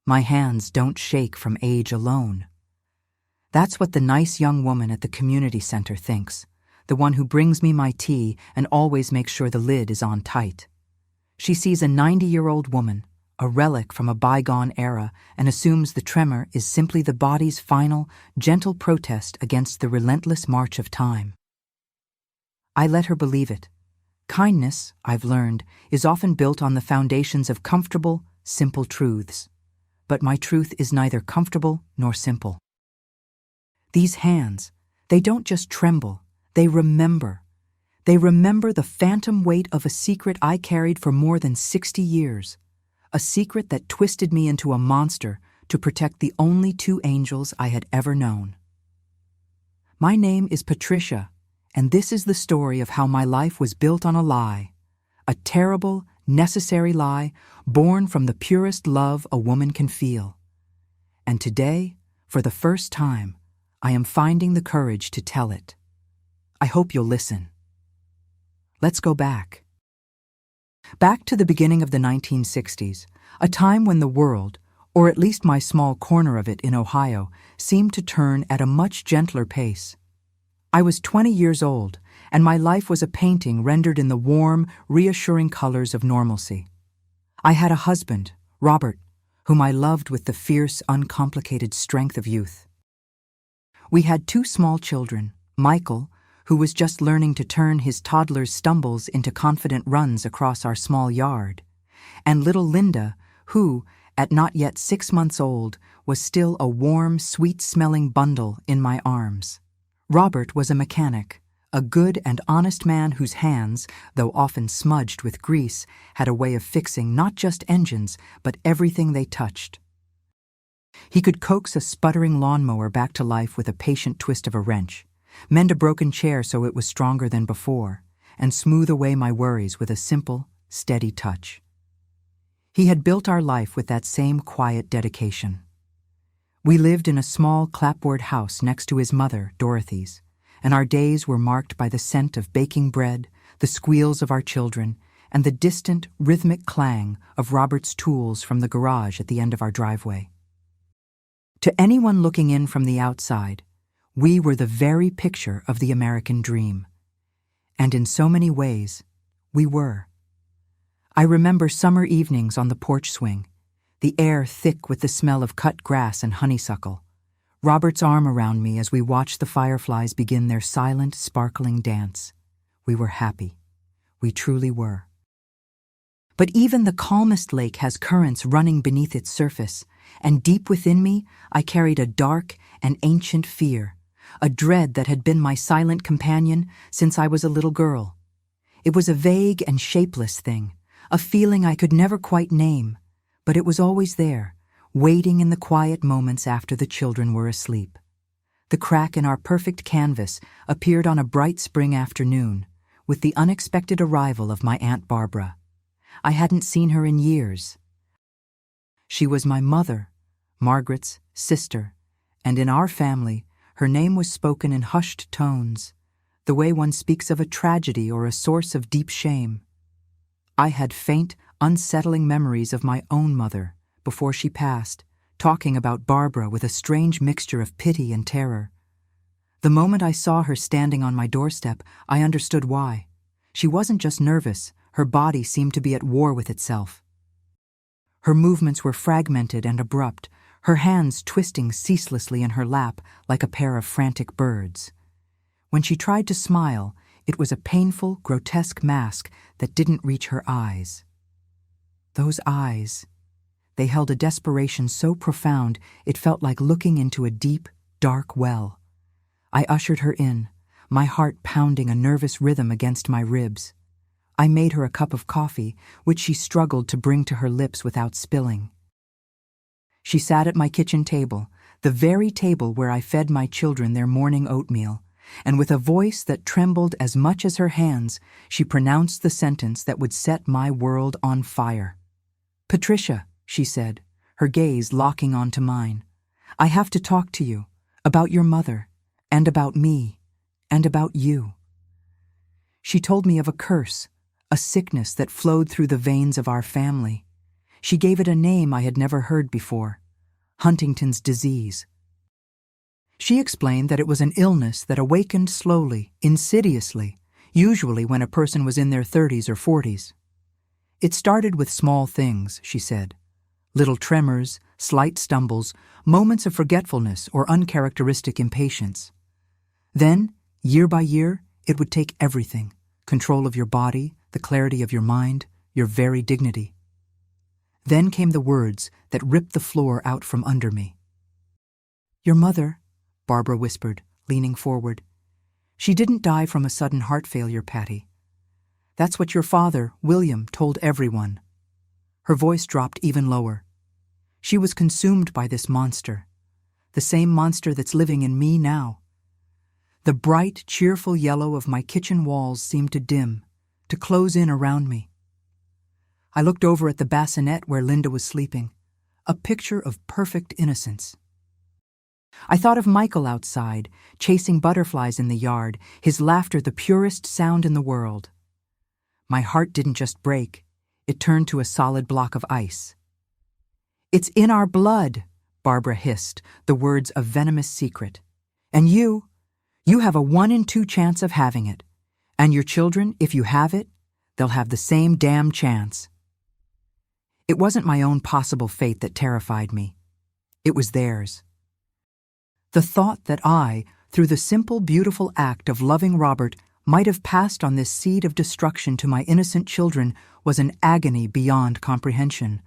My hands don't shake from age alone. That's what the nice young woman at the community center thinks, the one who brings me my tea and always makes sure the lid is on tight. She sees a 90-year-old woman, a relic from a bygone era, and assumes the tremor is simply the body's final, gentle protest against the relentless march of time. I let her believe it. Kindness, I've learned, is often built on the foundations of comfortable, simple truths. But my truth is neither comfortable nor simple. These hands, they don't just tremble, they remember. They remember the phantom weight of a secret I carried for more than 60 years. A secret that twisted me into a monster to protect the only two angels I had ever known. My name is Patricia, and this is the story of how my life was built on a lie. A terrible, necessary lie born from the purest love a woman can feel. And today, for the first time, I am finding the courage to tell it. I hope you'll listen. Let's go back. Back to the beginning of the 1960s, a time when the world, or at least my small corner of it in Ohio, seemed to turn at a much gentler pace. I was 20 years old, and my life was a painting rendered in the warm, reassuring colors of normalcy. I had a husband, Robert, whom I loved with the fierce, uncomplicated strength of youth. We had two small children, Michael, who was just learning to turn his toddler's stumbles into confident runs across our small yard, and little Linda, who, at not yet 6 months old, was still a warm, sweet-smelling bundle in my arms. Robert was a mechanic, a good and honest man whose hands, though often smudged with grease, had a way of fixing not just engines, but everything they touched. He could coax a sputtering lawnmower back to life with a patient twist of a wrench, mend a broken chair so it was stronger than before, and smooth away my worries with a simple, steady touch. He had built our life with that same quiet dedication. We lived in a small clapboard house next to his mother, Dorothy's, and our days were marked by the scent of baking bread, the squeals of our children, and the distant, rhythmic clang of Robert's tools from the garage at the end of our driveway. To anyone looking in from the outside, we were the very picture of the American dream. And in so many ways, we were. I remember summer evenings on the porch swing, the air thick with the smell of cut grass and honeysuckle, Robert's arm around me as we watched the fireflies begin their silent, sparkling dance. We were happy. We truly were. But even the calmest lake has currents running beneath its surface, and deep within me I carried a dark and ancient fear, a dread that had been my silent companion since I was a little girl. It was a vague and shapeless thing, a feeling I could never quite name, but it was always there, waiting in the quiet moments after the children were asleep. The crack in our perfect canvas appeared on a bright spring afternoon, with the unexpected arrival of my Aunt Barbara. I hadn't seen her in years. She was my mother, Margaret's sister, and in our family, her name was spoken in hushed tones, the way one speaks of a tragedy or a source of deep shame. I had faint, unsettling memories of my own mother, before she passed, talking about Barbara with a strange mixture of pity and terror. The moment I saw her standing on my doorstep, I understood why. She wasn't just nervous, her body seemed to be at war with itself. Her movements were fragmented and abrupt, her hands twisting ceaselessly in her lap like a pair of frantic birds. When she tried to smile, it was a painful, grotesque mask that didn't reach her eyes. Those eyes, they held a desperation so profound it felt like looking into a deep, dark well. I ushered her in, my heart pounding a nervous rhythm against my ribs. I made her a cup of coffee, which she struggled to bring to her lips without spilling. She sat at my kitchen table, the very table where I fed my children their morning oatmeal, and with a voice that trembled as much as her hands, she pronounced the sentence that would set my world on fire. "Patricia," she said, her gaze locking onto mine, "I have to talk to you, about your mother, and about me, and about you." She told me of a curse, a sickness that flowed through the veins of our family. She gave it a name I had never heard before: Huntington's disease. She explained that it was an illness that awakened slowly, insidiously, usually when a person was in their 30s or 40s. It started with small things, she said. Little tremors, slight stumbles, moments of forgetfulness or uncharacteristic impatience. Then, year by year, it would take everything: control of your body, the clarity of your mind, your very dignity. Then came the words that ripped the floor out from under me. "Your mother," Barbara whispered, leaning forward. "She didn't die from a sudden heart failure, Patty. That's what your father, William, told everyone." Her voice dropped even lower. "She was consumed by this monster, the same monster that's living in me now." The bright, cheerful yellow of my kitchen walls seemed to dim, to close in around me. I looked over at the bassinet where Linda was sleeping, a picture of perfect innocence. I thought of Michael outside, chasing butterflies in the yard, his laughter the purest sound in the world. My heart didn't just break, it turned to a solid block of ice. "It's in our blood," Barbara hissed, the words a venomous secret. "And you have a 1 in 2 chance of having it. And your children, if you have it, they'll have the same damn chance." It wasn't my own possible fate that terrified me. It was theirs. The thought that I, through the simple, beautiful act of loving Robert, might have passed on this seed of destruction to my innocent children was an agony beyond comprehension.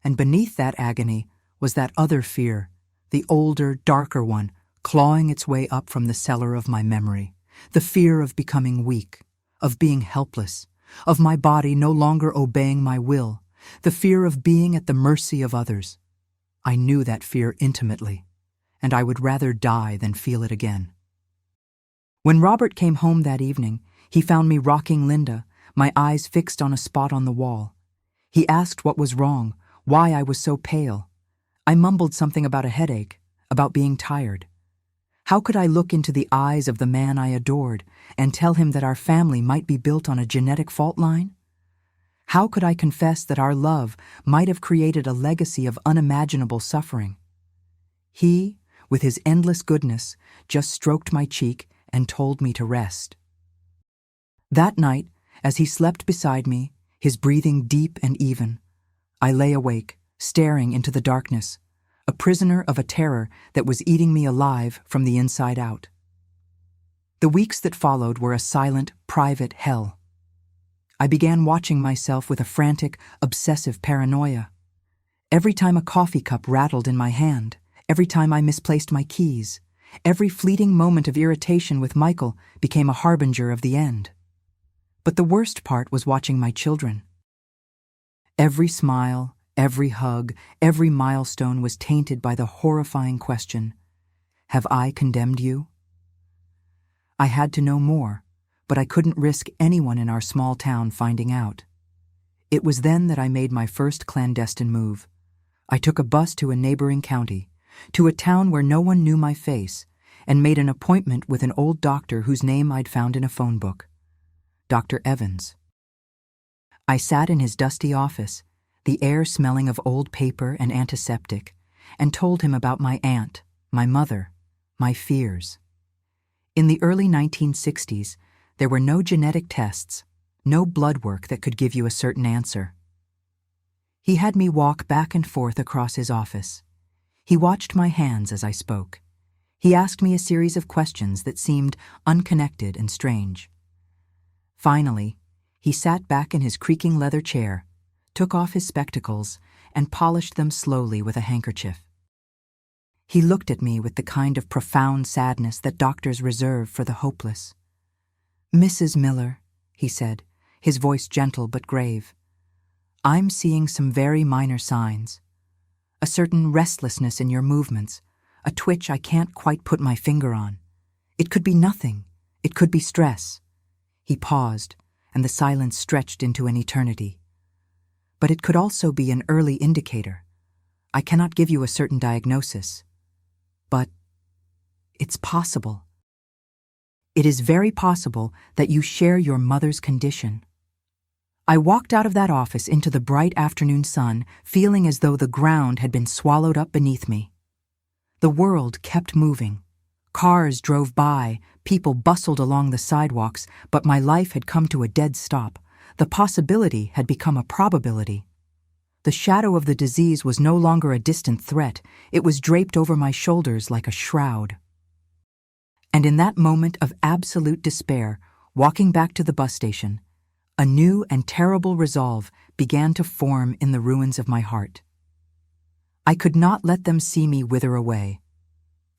And beneath that agony was that other fear, the older, darker one, clawing its way up from the cellar of my memory, the fear of becoming weak, of being helpless, of my body no longer obeying my will, the fear of being at the mercy of others. I knew that fear intimately, and I would rather die than feel it again. When Robert came home that evening, he found me rocking Linda, my eyes fixed on a spot on the wall. He asked what was wrong, why I was so pale. I mumbled something about a headache, about being tired. How could I look into the eyes of the man I adored and tell him that our family might be built on a genetic fault line? How could I confess that our love might have created a legacy of unimaginable suffering? He, with his endless goodness, just stroked my cheek and told me to rest. That night, as he slept beside me, his breathing deep and even, I lay awake, staring into the darkness, a prisoner of a terror that was eating me alive from the inside out. The weeks that followed were a silent, private hell. I began watching myself with a frantic, obsessive paranoia. Every time a coffee cup rattled in my hand, every time I misplaced my keys, every fleeting moment of irritation with Michael became a harbinger of the end. But the worst part was watching my children. Every smile, every hug, every milestone was tainted by the horrifying question, "Have I condemned you?" I had to know more, but I couldn't risk anyone in our small town finding out. It was then that I made my first clandestine move. I took a bus to a neighboring county, to a town where no one knew my face, and made an appointment with an old doctor whose name I'd found in a phone book, Dr. Evans. I sat in his dusty office, the air smelling of old paper and antiseptic, and told him about my aunt, my mother, my fears. In the early 1960s, there were no genetic tests, no blood work that could give you a certain answer. He had me walk back and forth across his office. He watched my hands as I spoke. He asked me a series of questions that seemed unconnected and strange. Finally, he sat back in his creaking leather chair, took off his spectacles, and polished them slowly with a handkerchief. He looked at me with the kind of profound sadness that doctors reserve for the hopeless. "Mrs. Miller," he said, his voice gentle but grave, "I'm seeing some very minor signs. A certain restlessness in your movements, a twitch I can't quite put my finger on. It could be nothing. It could be stress." He paused, and the silence stretched into an eternity. "But it could also be an early indicator. I cannot give you a certain diagnosis. But it's possible. It is very possible that you share your mother's condition." I walked out of that office into the bright afternoon sun, feeling as though the ground had been swallowed up beneath me. The world kept moving. Cars drove by, people bustled along the sidewalks, but my life had come to a dead stop. The possibility had become a probability. The shadow of the disease was no longer a distant threat. It was draped over my shoulders like a shroud. And in that moment of absolute despair, walking back to the bus station, a new and terrible resolve began to form in the ruins of my heart. I could not let them see me wither away.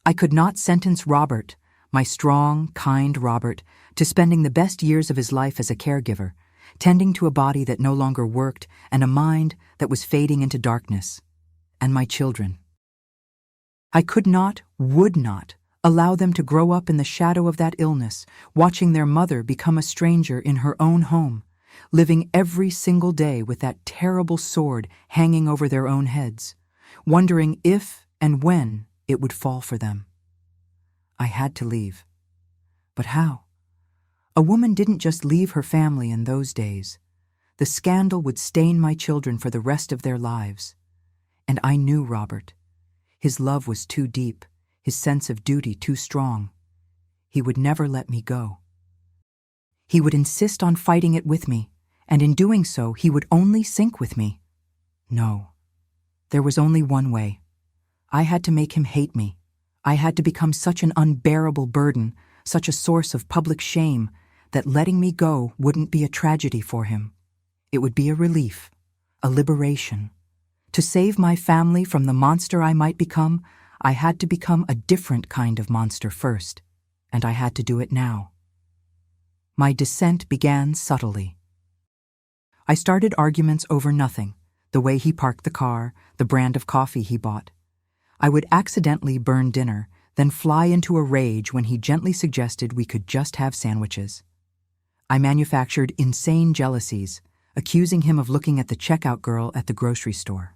I could not sentence Robert, my strong, kind Robert, to spending the best years of his life as a caregiver, tending to a body that no longer worked and a mind that was fading into darkness. And my children. I could not, would not, allow them to grow up in the shadow of that illness, watching their mother become a stranger in her own home, living every single day with that terrible sword hanging over their own heads, wondering if and when it would fall for them. I had to leave. But how? A woman didn't just leave her family in those days. The scandal would stain my children for the rest of their lives. And I knew Robert. His love was too deep, his sense of duty too strong. He would never let me go. He would insist on fighting it with me, and in doing so, he would only sink with me. No, there was only one way. I had to make him hate me. I had to become such an unbearable burden, such a source of public shame, that letting me go wouldn't be a tragedy for him. It would be a relief, a liberation. To save my family from the monster I might become, I had to become a different kind of monster first, and I had to do it now. My descent began subtly. I started arguments over nothing, the way he parked the car, the brand of coffee he bought. I would accidentally burn dinner, then fly into a rage when he gently suggested we could just have sandwiches. I manufactured insane jealousies, accusing him of looking at the checkout girl at the grocery store.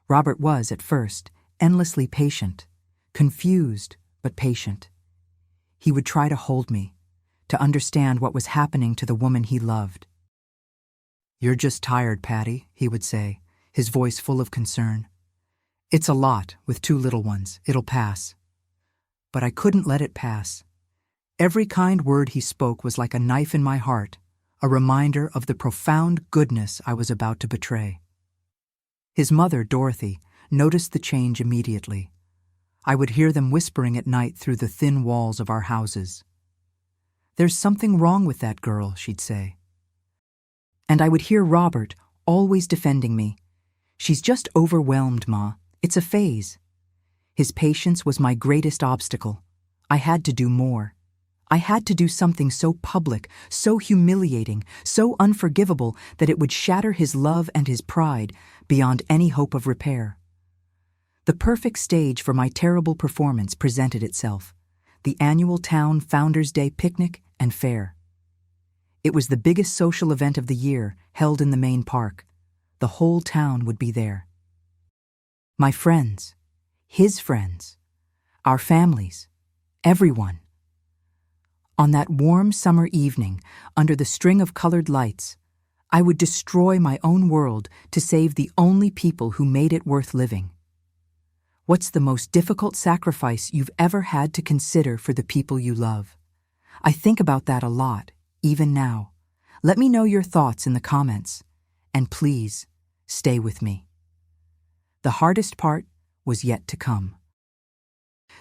Robert was, at first, endlessly patient, confused but patient. He would try to hold me, to understand what was happening to the woman he loved. "You're just tired, Patty," he would say, his voice full of concern. "It's a lot, with 2 little ones. It'll pass." But I couldn't let it pass. Every kind word he spoke was like a knife in my heart, a reminder of the profound goodness I was about to betray. His mother, Dorothy, noticed the change immediately. I would hear them whispering at night through the thin walls of our houses. "There's something wrong with that girl," she'd say. And I would hear Robert, always defending me. "She's just overwhelmed, Ma. It's a phase." His patience was my greatest obstacle. I had to do more. I had to do something so public, so humiliating, so unforgivable that it would shatter his love and his pride beyond any hope of repair. The perfect stage for my terrible performance presented itself: the annual town Founders' Day picnic and fair. It was the biggest social event of the year, held in the main park. The whole town would be there. My friends, his friends, our families, everyone. On that warm summer evening, under the string of colored lights, I would destroy my own world to save the only people who made it worth living. What's the most difficult sacrifice you've ever had to consider for the people you love? I think about that a lot, even now. Let me know your thoughts in the comments. And please, stay with me. The hardest part was yet to come.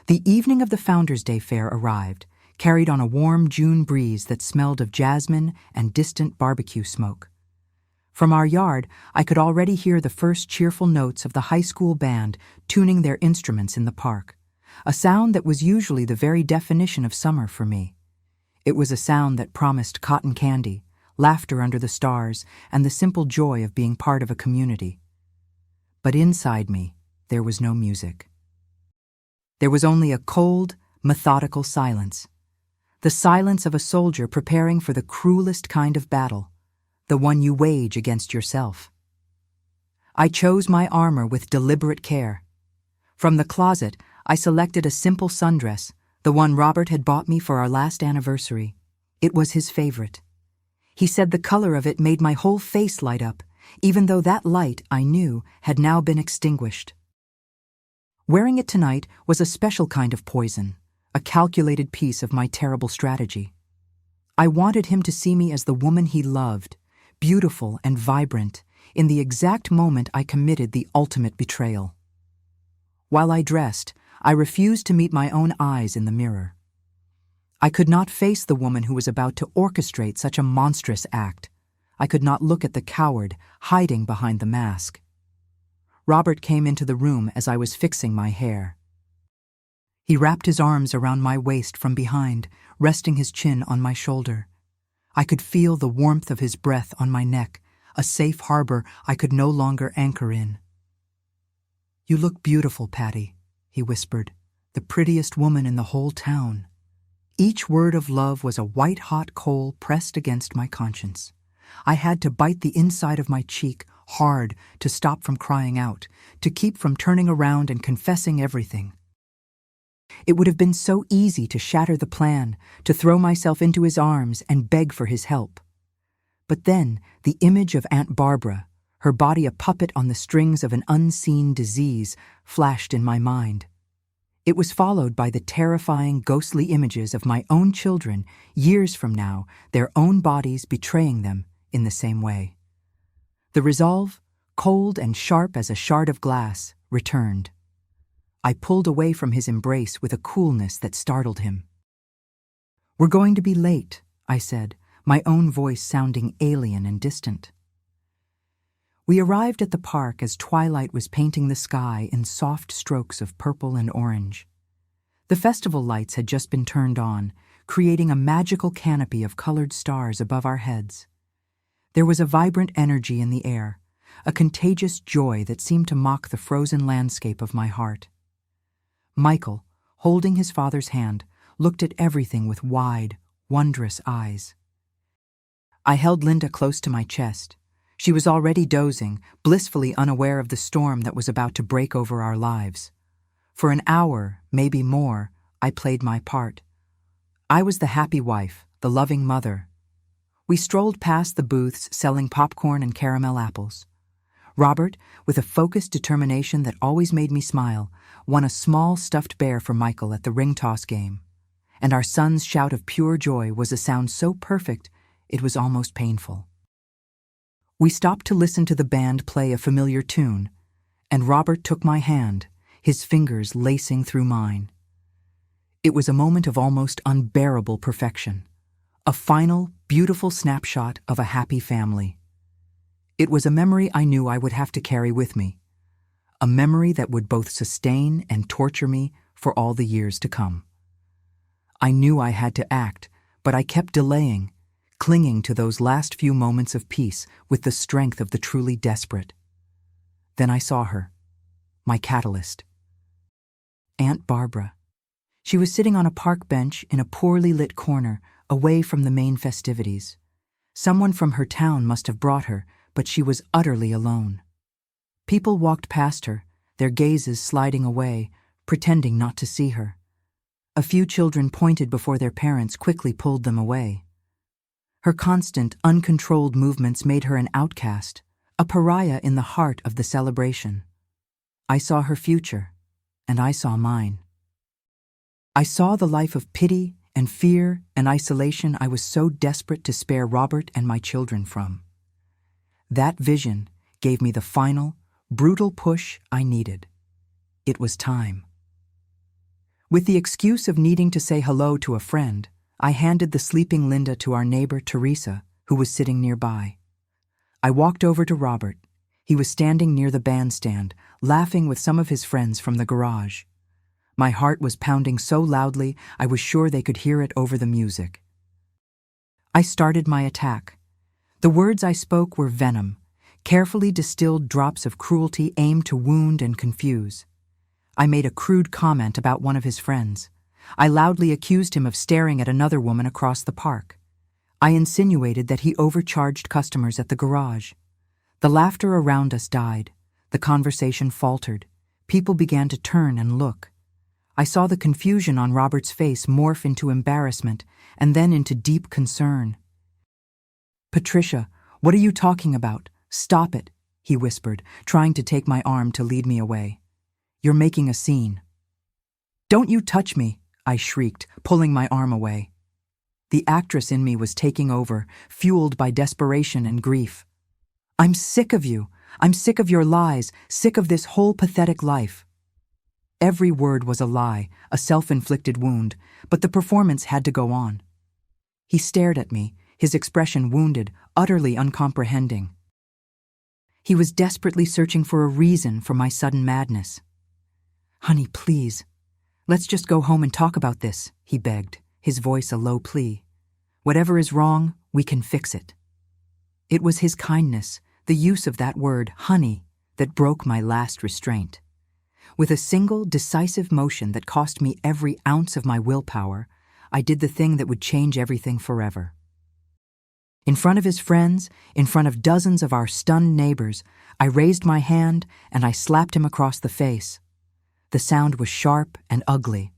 The evening of the Founders' Day fair arrived, carried on a warm June breeze that smelled of jasmine and distant barbecue smoke. From our yard, I could already hear the first cheerful notes of the high school band tuning their instruments in the park, a sound that was usually the very definition of summer for me. It was a sound that promised cotton candy, laughter under the stars, and the simple joy of being part of a community. But inside me, there was no music. There was only a cold, methodical silence. The silence of a soldier preparing for the cruelest kind of battle, the one you wage against yourself. I chose my armor with deliberate care. From the closet, I selected a simple sundress, the one Robert had bought me for our last anniversary. It was his favorite. He said the color of it made my whole face light up, even though that light, I knew, had now been extinguished. Wearing it tonight was a special kind of poison, a calculated piece of my terrible strategy. I wanted him to see me as the woman he loved, beautiful and vibrant, in the exact moment I committed the ultimate betrayal. While I dressed, I refused to meet my own eyes in the mirror. I could not face the woman who was about to orchestrate such a monstrous act. I could not look at the coward hiding behind the mask. Robert came into the room as I was fixing my hair. He wrapped his arms around my waist from behind, resting his chin on my shoulder. I could feel the warmth of his breath on my neck, a safe harbor I could no longer anchor in. "You look beautiful, Patty," he whispered, "the prettiest woman in the whole town." Each word of love was a white-hot coal pressed against my conscience. I had to bite the inside of my cheek hard to stop from crying out, to keep from turning around and confessing everything. It would have been so easy to shatter the plan, to throw myself into his arms and beg for his help. But then the image of Aunt Barbara, her body a puppet on the strings of an unseen disease, flashed in my mind. It was followed by the terrifying, ghostly images of my own children, years from now, their own bodies betraying them in the same way. The resolve, cold and sharp as a shard of glass, returned. I pulled away from his embrace with a coolness that startled him. "We're going to be late," I said, my own voice sounding alien and distant. We arrived at the park as twilight was painting the sky in soft strokes of purple and orange. The festival lights had just been turned on, creating a magical canopy of colored stars above our heads. There was a vibrant energy in the air, a contagious joy that seemed to mock the frozen landscape of my heart. Michael, holding his father's hand, looked at everything with wide, wondrous eyes. I held Linda close to my chest. She was already dozing, blissfully unaware of the storm that was about to break over our lives. For an hour, maybe more, I played my part. I was the happy wife, the loving mother. We strolled past the booths selling popcorn and caramel apples. Robert, with a focused determination that always made me smile, won a small stuffed bear for Michael at the ring toss game. And our son's shout of pure joy was a sound so perfect it was almost painful. We stopped to listen to the band play a familiar tune, and Robert took my hand, his fingers lacing through mine. It was a moment of almost unbearable perfection, a final, beautiful snapshot of a happy family. It was a memory I knew I would have to carry with me, a memory that would both sustain and torture me for all the years to come. I knew I had to act, but I kept delaying, clinging to those last few moments of peace with the strength of the truly desperate. Then I saw her, my catalyst. Aunt Barbara. She was sitting on a park bench in a poorly lit corner, away from the main festivities. Someone from her town must have brought her, but she was utterly alone. People walked past her, their gazes sliding away, pretending not to see her. A few children pointed before their parents quickly pulled them away. Her constant, uncontrolled movements made her an outcast, a pariah in the heart of the celebration. I saw her future, and I saw mine. I saw the life of pity and fear and isolation I was so desperate to spare Robert and my children from. That vision gave me the final, brutal push I needed. It was time. With the excuse of needing to say hello to a friend, I handed the sleeping Linda to our neighbor Teresa, who was sitting nearby. I walked over to Robert. He was standing near the bandstand, laughing with some of his friends from the garage. My heart was pounding so loudly I was sure they could hear it over the music. I started my attack. The words I spoke were venom, carefully distilled drops of cruelty aimed to wound and confuse. I made a crude comment about one of his friends. I loudly accused him of staring at another woman across the park. I insinuated that he overcharged customers at the garage. The laughter around us died. The conversation faltered. People began to turn and look. I saw the confusion on Robert's face morph into embarrassment and then into deep concern. Patricia, what are you talking about? Stop it, he whispered, trying to take my arm to lead me away. You're making a scene. Don't you touch me, I shrieked, pulling my arm away. The actress in me was taking over, fueled by desperation and grief. I'm sick of you. I'm sick of your lies, sick of this whole pathetic life. Every word was a lie, a self-inflicted wound, but the performance had to go on. He stared at me, his expression wounded, utterly uncomprehending. He was desperately searching for a reason for my sudden madness. Honey, please. Let's just go home and talk about this, he begged, his voice a low plea. Whatever is wrong, we can fix it. It was his kindness, the use of that word, honey, that broke my last restraint. With a single, decisive motion that cost me every ounce of my willpower, I did the thing that would change everything forever. In front of his friends, in front of dozens of our stunned neighbors, I raised my hand and I slapped him across the face. The sound was sharp and ugly.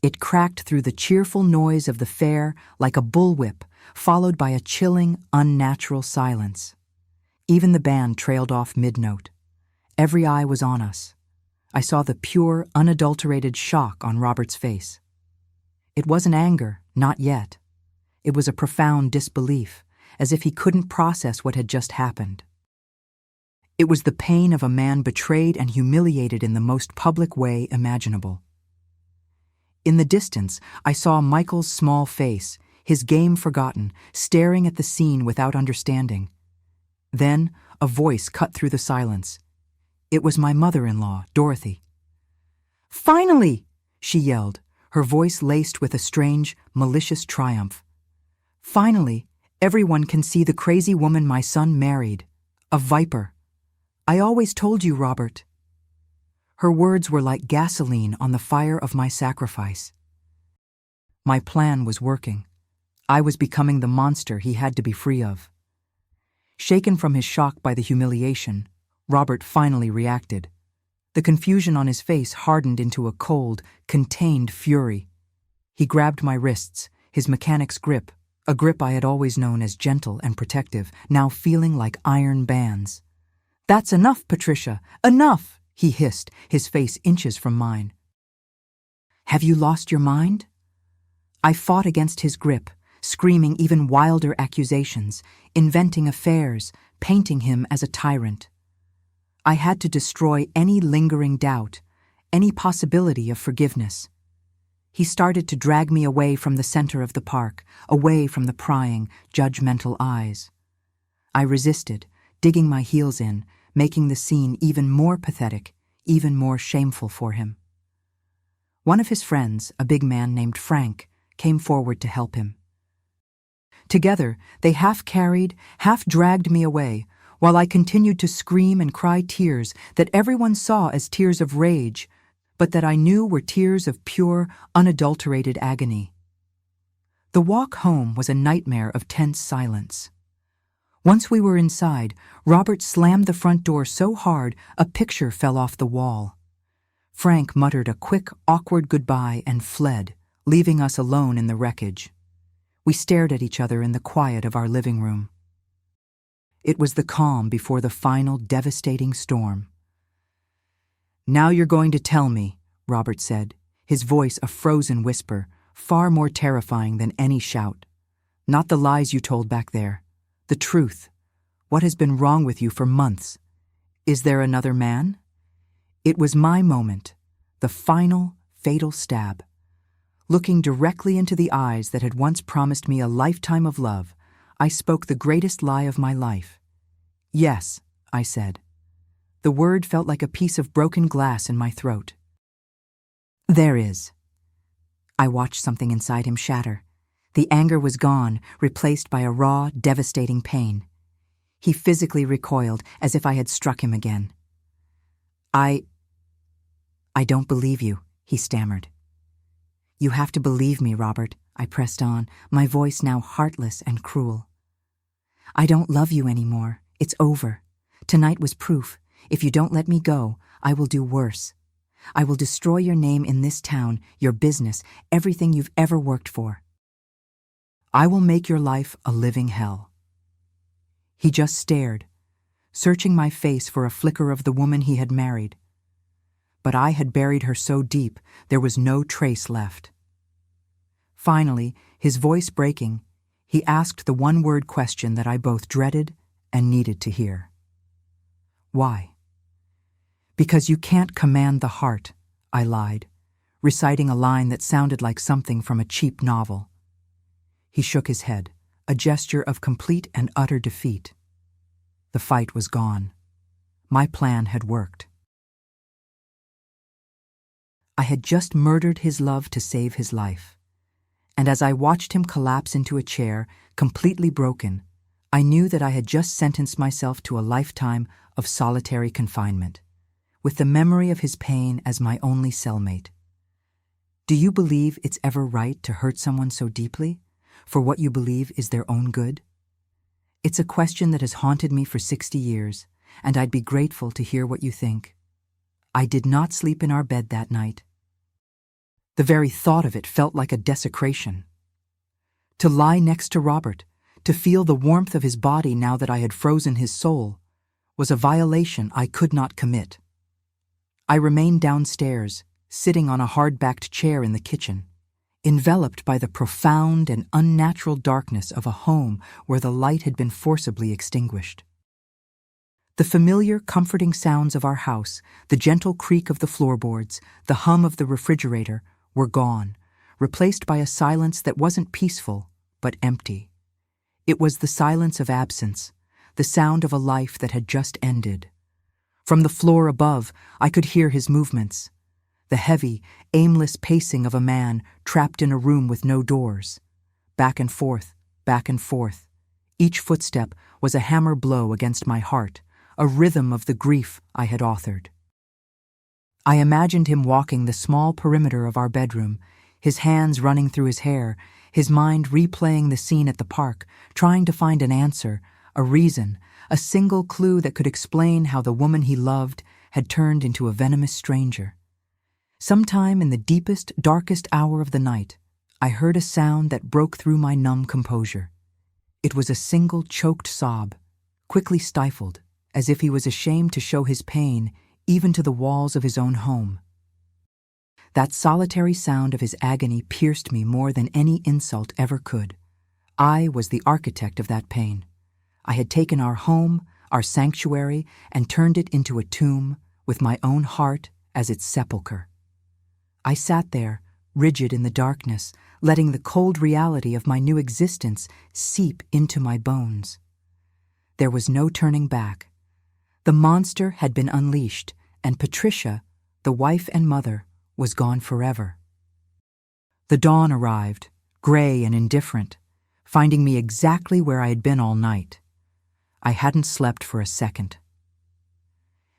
It cracked through the cheerful noise of the fair like a bullwhip, followed by a chilling, unnatural silence. Even the band trailed off mid-note. Every eye was on us. I saw the pure, unadulterated shock on Robert's face. It wasn't anger, not yet. It was a profound disbelief, as if he couldn't process what had just happened. It was the pain of a man betrayed and humiliated in the most public way imaginable. In the distance, I saw Michael's small face, his game forgotten, staring at the scene without understanding. Then, a voice cut through the silence. It was my mother-in-law, Dorothy. "Finally!" she yelled, her voice laced with a strange, malicious triumph. "Finally, everyone can see the crazy woman my son married. A viper. I always told you, Robert." Her words were like gasoline on the fire of my sacrifice. My plan was working. I was becoming the monster he had to be free of. Shaken from his shock by the humiliation, Robert finally reacted. The confusion on his face hardened into a cold, contained fury. He grabbed my wrists, his mechanic's grip, a grip I had always known as gentle and protective, now feeling like iron bands. "That's enough, Patricia! Enough!" he hissed, his face inches from mine. "Have you lost your mind?" I fought against his grip, screaming even wilder accusations, inventing affairs, painting him as a tyrant. I had to destroy any lingering doubt, any possibility of forgiveness. He started to drag me away from the center of the park, away from the prying, judgmental eyes. I resisted, digging my heels in, making the scene even more pathetic, even more shameful for him. One of his friends, a big man named Frank, came forward to help him. Together, they half carried, half dragged me away, while I continued to scream and cry tears that everyone saw as tears of rage, but that I knew were tears of pure, unadulterated agony. The walk home was a nightmare of tense silence. Once we were inside, Robert slammed the front door so hard a picture fell off the wall. Frank muttered a quick, awkward goodbye and fled, leaving us alone in the wreckage. We stared at each other in the quiet of our living room. It was the calm before the final devastating storm. "Now you're going to tell me," Robert said, his voice a frozen whisper, far more terrifying than any shout. "Not the lies you told back there. The truth. What has been wrong with you for months? Is there another man?" It was my moment, the final, fatal stab. Looking directly into the eyes that had once promised me a lifetime of love, I spoke the greatest lie of my life. "Yes," I said. The word felt like a piece of broken glass in my throat. "There is." I watched something inside him shatter. The anger was gone, replaced by a raw, devastating pain. He physically recoiled, as if I had struck him again. I don't believe you," he stammered. "You have to believe me, Robert," I pressed on, my voice now heartless and cruel. "I don't love you anymore. It's over. Tonight was proof. If you don't let me go, I will do worse. I will destroy your name in this town, your business, everything you've ever worked for. I will make your life a living hell." He just stared, searching my face for a flicker of the woman he had married. But I had buried her so deep there was no trace left. Finally, his voice breaking, he asked the one-word question that I both dreaded and needed to hear. Why? Because you can't command the heart, I lied, reciting a line that sounded like something from a cheap novel. He shook his head, a gesture of complete and utter defeat. The fight was gone. My plan had worked. I had just murdered his love to save his life. And as I watched him collapse into a chair, completely broken, I knew that I had just sentenced myself to a lifetime of solitary confinement, with the memory of his pain as my only cellmate. Do you believe it's ever right to hurt someone so deeply, for what you believe is their own good? It's a question that has haunted me for 60 years, and I'd be grateful to hear what you think. I did not sleep in our bed that night. The very thought of it felt like a desecration. To lie next to Robert, to feel the warmth of his body now that I had frozen his soul, was a violation I could not commit. I remained downstairs, sitting on a hard-backed chair in the kitchen, enveloped by the profound and unnatural darkness of a home where the light had been forcibly extinguished. The familiar, comforting sounds of our house, the gentle creak of the floorboards, the hum of the refrigerator, were gone, replaced by a silence that wasn't peaceful, but empty. It was the silence of absence, the sound of a life that had just ended. From the floor above, I could hear his movements, the heavy, aimless pacing of a man trapped in a room with no doors. Back and forth, back and forth. Each footstep was a hammer blow against my heart, a rhythm of the grief I had authored. I imagined him walking the small perimeter of our bedroom, his hands running through his hair, his mind replaying the scene at the park, trying to find an answer, a reason, a single clue that could explain how the woman he loved had turned into a venomous stranger. Sometime in the deepest, darkest hour of the night, I heard a sound that broke through my numb composure. It was a single choked sob, quickly stifled, as if he was ashamed to show his pain even to the walls of his own home. That solitary sound of his agony pierced me more than any insult ever could. I was the architect of that pain. I had taken our home, our sanctuary, and turned it into a tomb, with my own heart as its sepulcher. I sat there, rigid in the darkness, letting the cold reality of my new existence seep into my bones. There was no turning back. The monster had been unleashed, and Patricia, the wife and mother, was gone forever. The dawn arrived, gray and indifferent, finding me exactly where I had been all night. I hadn't slept for a second.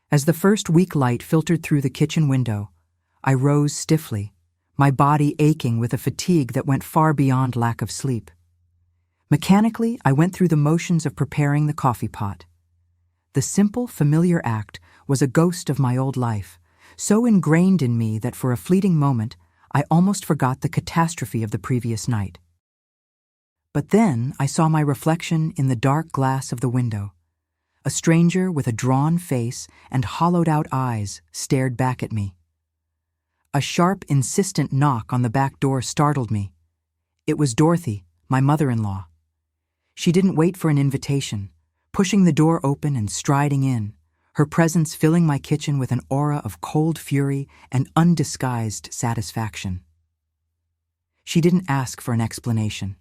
As the first weak light filtered through the kitchen window, I rose stiffly, my body aching with a fatigue that went far beyond lack of sleep. Mechanically, I went through the motions of preparing the coffee pot. The simple, familiar act was a ghost of my old life, so ingrained in me that for a fleeting moment, I almost forgot the catastrophe of the previous night. But then I saw my reflection in the dark glass of the window. A stranger with a drawn face and hollowed-out eyes stared back at me. A sharp, insistent knock on the back door startled me. It was Dorothy, my mother-in-law. She didn't wait for an invitation, pushing the door open and striding in, her presence filling my kitchen with an aura of cold fury and undisguised satisfaction. She didn't ask for an explanation.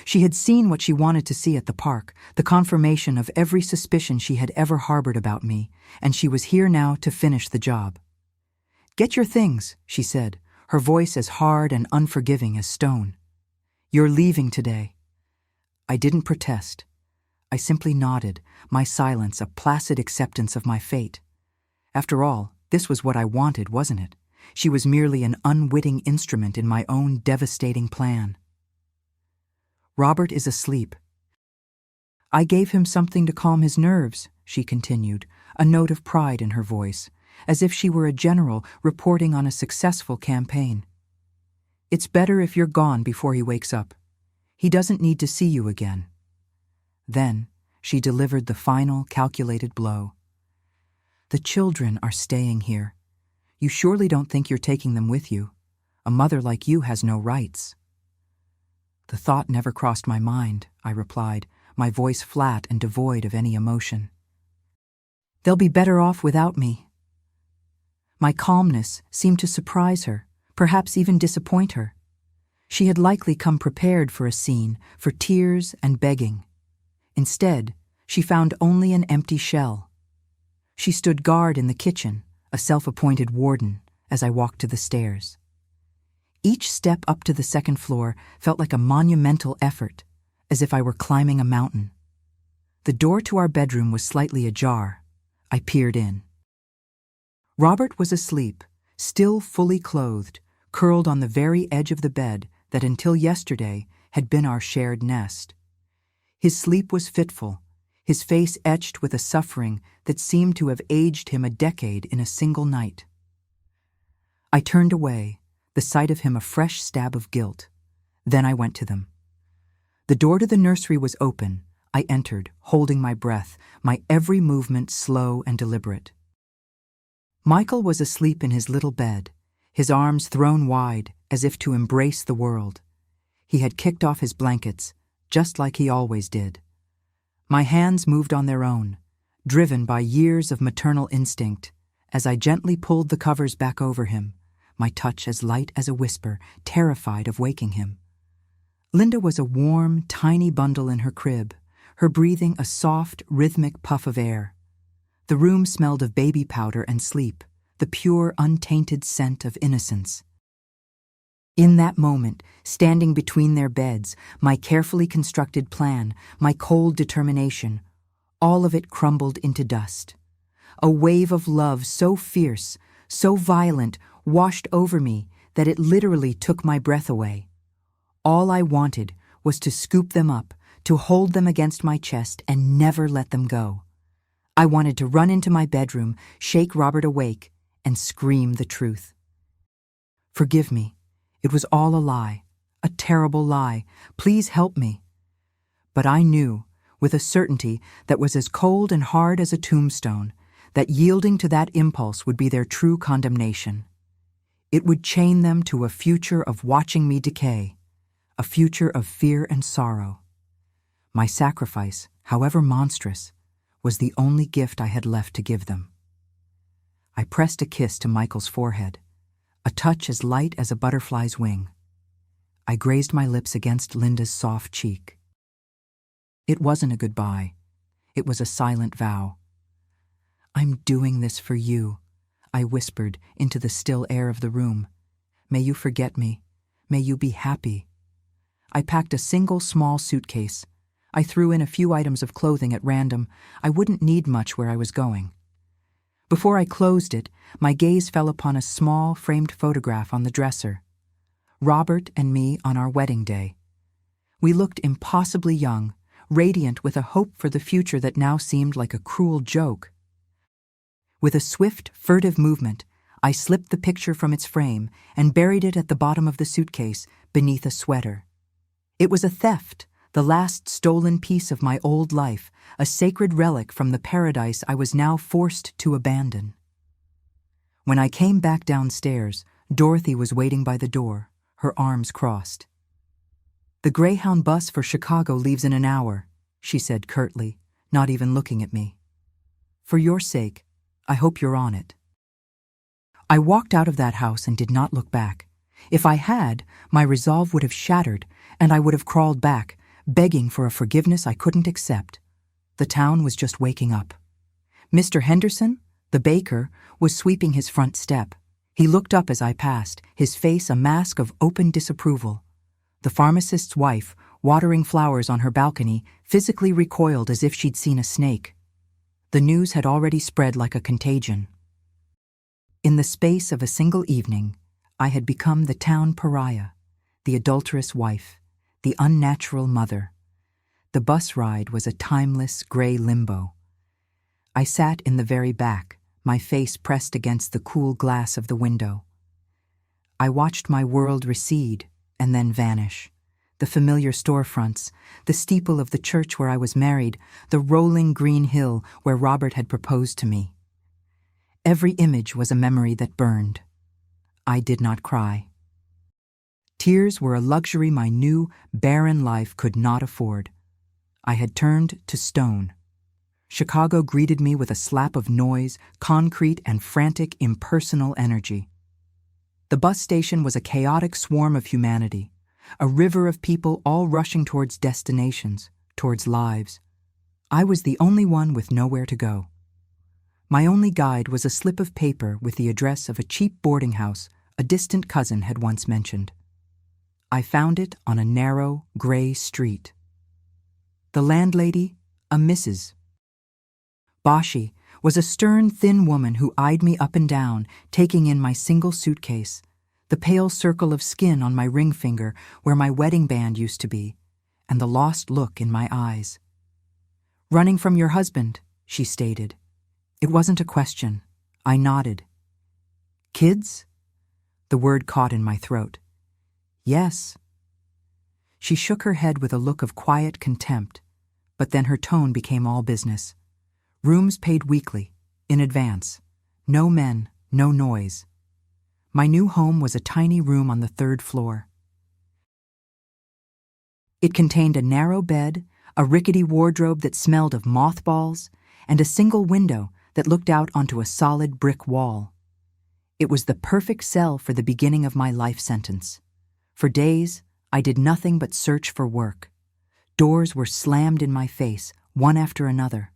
She had seen what she wanted to see at the park, the confirmation of every suspicion she had ever harbored about me, and she was here now to finish the job. "Get your things," she said, her voice as hard and unforgiving as stone. "You're leaving today." I didn't protest. I simply nodded, my silence a placid acceptance of my fate. After all, this was what I wanted, wasn't it? She was merely an unwitting instrument in my own devastating plan. "Robert is asleep. I gave him something to calm his nerves," she continued, a note of pride in her voice, as if she were a general reporting on a successful campaign. "It's better if you're gone before he wakes up. He doesn't need to see you again." Then, she delivered the final, calculated blow. The children are staying here. You surely don't think you're taking them with you. A mother like you has no rights. The thought never crossed my mind, I replied, my voice flat and devoid of any emotion. They'll be better off without me. My calmness seemed to surprise her, perhaps even disappoint her. She had likely come prepared for a scene, for tears and begging. Instead, she found only an empty shell. She stood guard in the kitchen, a self-appointed warden, as I walked to the stairs. Each step up to the second floor felt like a monumental effort, as if I were climbing a mountain. The door to our bedroom was slightly ajar. I peered in. Robert was asleep, still fully clothed, curled on the very edge of the bed that until yesterday had been our shared nest. His sleep was fitful, his face etched with a suffering that seemed to have aged him a decade in a single night. I turned away, the sight of him a fresh stab of guilt. Then I went to them. The door to the nursery was open. I entered, holding my breath, my every movement slow and deliberate. Michael was asleep in his little bed, his arms thrown wide as if to embrace the world. He had kicked off his blankets, just like he always did. My hands moved on their own, driven by years of maternal instinct, as I gently pulled the covers back over him, my touch as light as a whisper, terrified of waking him. Linda was a warm, tiny bundle in her crib, her breathing a soft, rhythmic puff of air. The room smelled of baby powder and sleep, the pure, untainted scent of innocence. In that moment, standing between their beds, my carefully constructed plan, my cold determination, all of it crumbled into dust. A wave of love so fierce, so violent, washed over me that it literally took my breath away. All I wanted was to scoop them up, to hold them against my chest and never let them go. I wanted to run into my bedroom, shake Robert awake, and scream the truth. Forgive me. It was all a lie, a terrible lie. Please help me. But I knew, with a certainty that was as cold and hard as a tombstone, that yielding to that impulse would be their true condemnation. It would chain them to a future of watching me decay, a future of fear and sorrow. My sacrifice, however monstrous, was the only gift I had left to give them. I pressed a kiss to Michael's forehead, a touch as light as a butterfly's wing. I grazed my lips against Linda's soft cheek. It wasn't a goodbye. It was a silent vow. I'm doing this for you, I whispered into the still air of the room. May you forget me. May you be happy. I packed a single small suitcase. I threw in a few items of clothing at random. I wouldn't need much where I was going. Before I closed it, my gaze fell upon a small, framed photograph on the dresser. Robert and me on our wedding day. We looked impossibly young, radiant with a hope for the future that now seemed like a cruel joke. With a swift, furtive movement, I slipped the picture from its frame and buried it at the bottom of the suitcase, beneath a sweater. It was a theft, the last stolen piece of my old life, a sacred relic from the paradise I was now forced to abandon. When I came back downstairs, Dorothy was waiting by the door, her arms crossed. The Greyhound bus for Chicago leaves in an hour, she said curtly, not even looking at me. For your sake, I hope you're on it. I walked out of that house and did not look back. If I had, my resolve would have shattered, and I would have crawled back, begging for a forgiveness I couldn't accept. The town was just waking up. Mr. Henderson, the baker, was sweeping his front step. He looked up as I passed, his face a mask of open disapproval. The pharmacist's wife, watering flowers on her balcony, physically recoiled as if she'd seen a snake. The news had already spread like a contagion. In the space of a single evening, I had become the town pariah, the adulterous wife, the unnatural mother. The bus ride was a timeless, gray limbo. I sat in the very back, my face pressed against the cool glass of the window. I watched my world recede and then vanish, the familiar storefronts, the steeple of the church where I was married, the rolling green hill where Robert had proposed to me. Every image was a memory that burned. I did not cry. Tears were a luxury my new, barren life could not afford. I had turned to stone. Chicago greeted me with a slap of noise, concrete, and frantic, impersonal energy. The bus station was a chaotic swarm of humanity, a river of people all rushing towards destinations, towards lives. I was the only one with nowhere to go. My only guide was a slip of paper with the address of a cheap boarding house a distant cousin had once mentioned. I found it on a narrow, gray street. The landlady, a Mrs. Bashi, was a stern, thin woman who eyed me up and down, taking in my single suitcase, the pale circle of skin on my ring finger where my wedding band used to be, and the lost look in my eyes. "Running from your husband," she stated. It wasn't a question. I nodded. "Kids?" The word caught in my throat. "Yes." She shook her head with a look of quiet contempt, but then her tone became all business. Rooms paid weekly, in advance. No men, no noise. My new home was a tiny room on the 3rd floor. It contained a narrow bed, a rickety wardrobe that smelled of mothballs, and a single window that looked out onto a solid brick wall. It was the perfect cell for the beginning of my life sentence. For days, I did nothing but search for work. Doors were slammed in my face, one after another.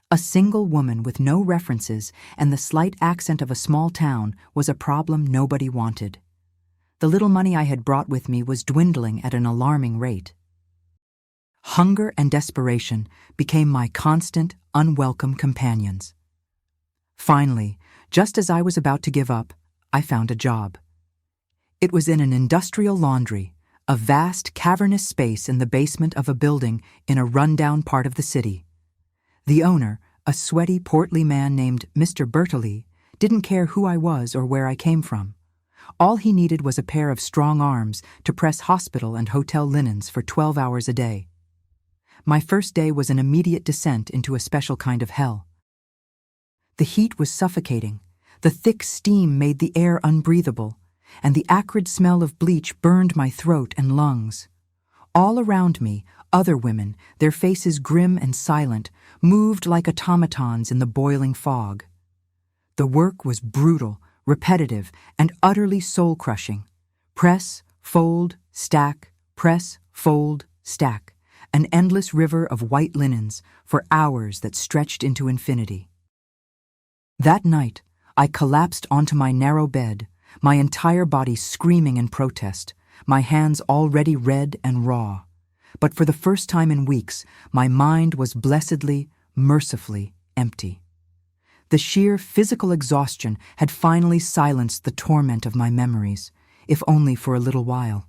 A single woman with no references and the slight accent of a small town was a problem nobody wanted. The little money I had brought with me was dwindling at an alarming rate. Hunger and desperation became my constant, unwelcome companions. Finally, just as I was about to give up, I found a job. It was in an industrial laundry, a vast, cavernous space in the basement of a building in a rundown part of the city. The owner, a sweaty, portly man named Mr. Bertoli, didn't care who I was or where I came from. All he needed was a pair of strong arms to press hospital and hotel linens for 12 hours a day. My first day was an immediate descent into a special kind of hell. The heat was suffocating, the thick steam made the air unbreathable, and the acrid smell of bleach burned my throat and lungs. All around me, other women, their faces grim and silent, moved like automatons in the boiling fog. The work was brutal, repetitive, and utterly soul-crushing. Press, fold, stack, press, fold, stack, an endless river of white linens for hours that stretched into infinity. That night, I collapsed onto my narrow bed, my entire body screaming in protest, my hands already red and raw. But for the first time in weeks, my mind was blessedly, mercifully empty. The sheer physical exhaustion had finally silenced the torment of my memories, if only for a little while.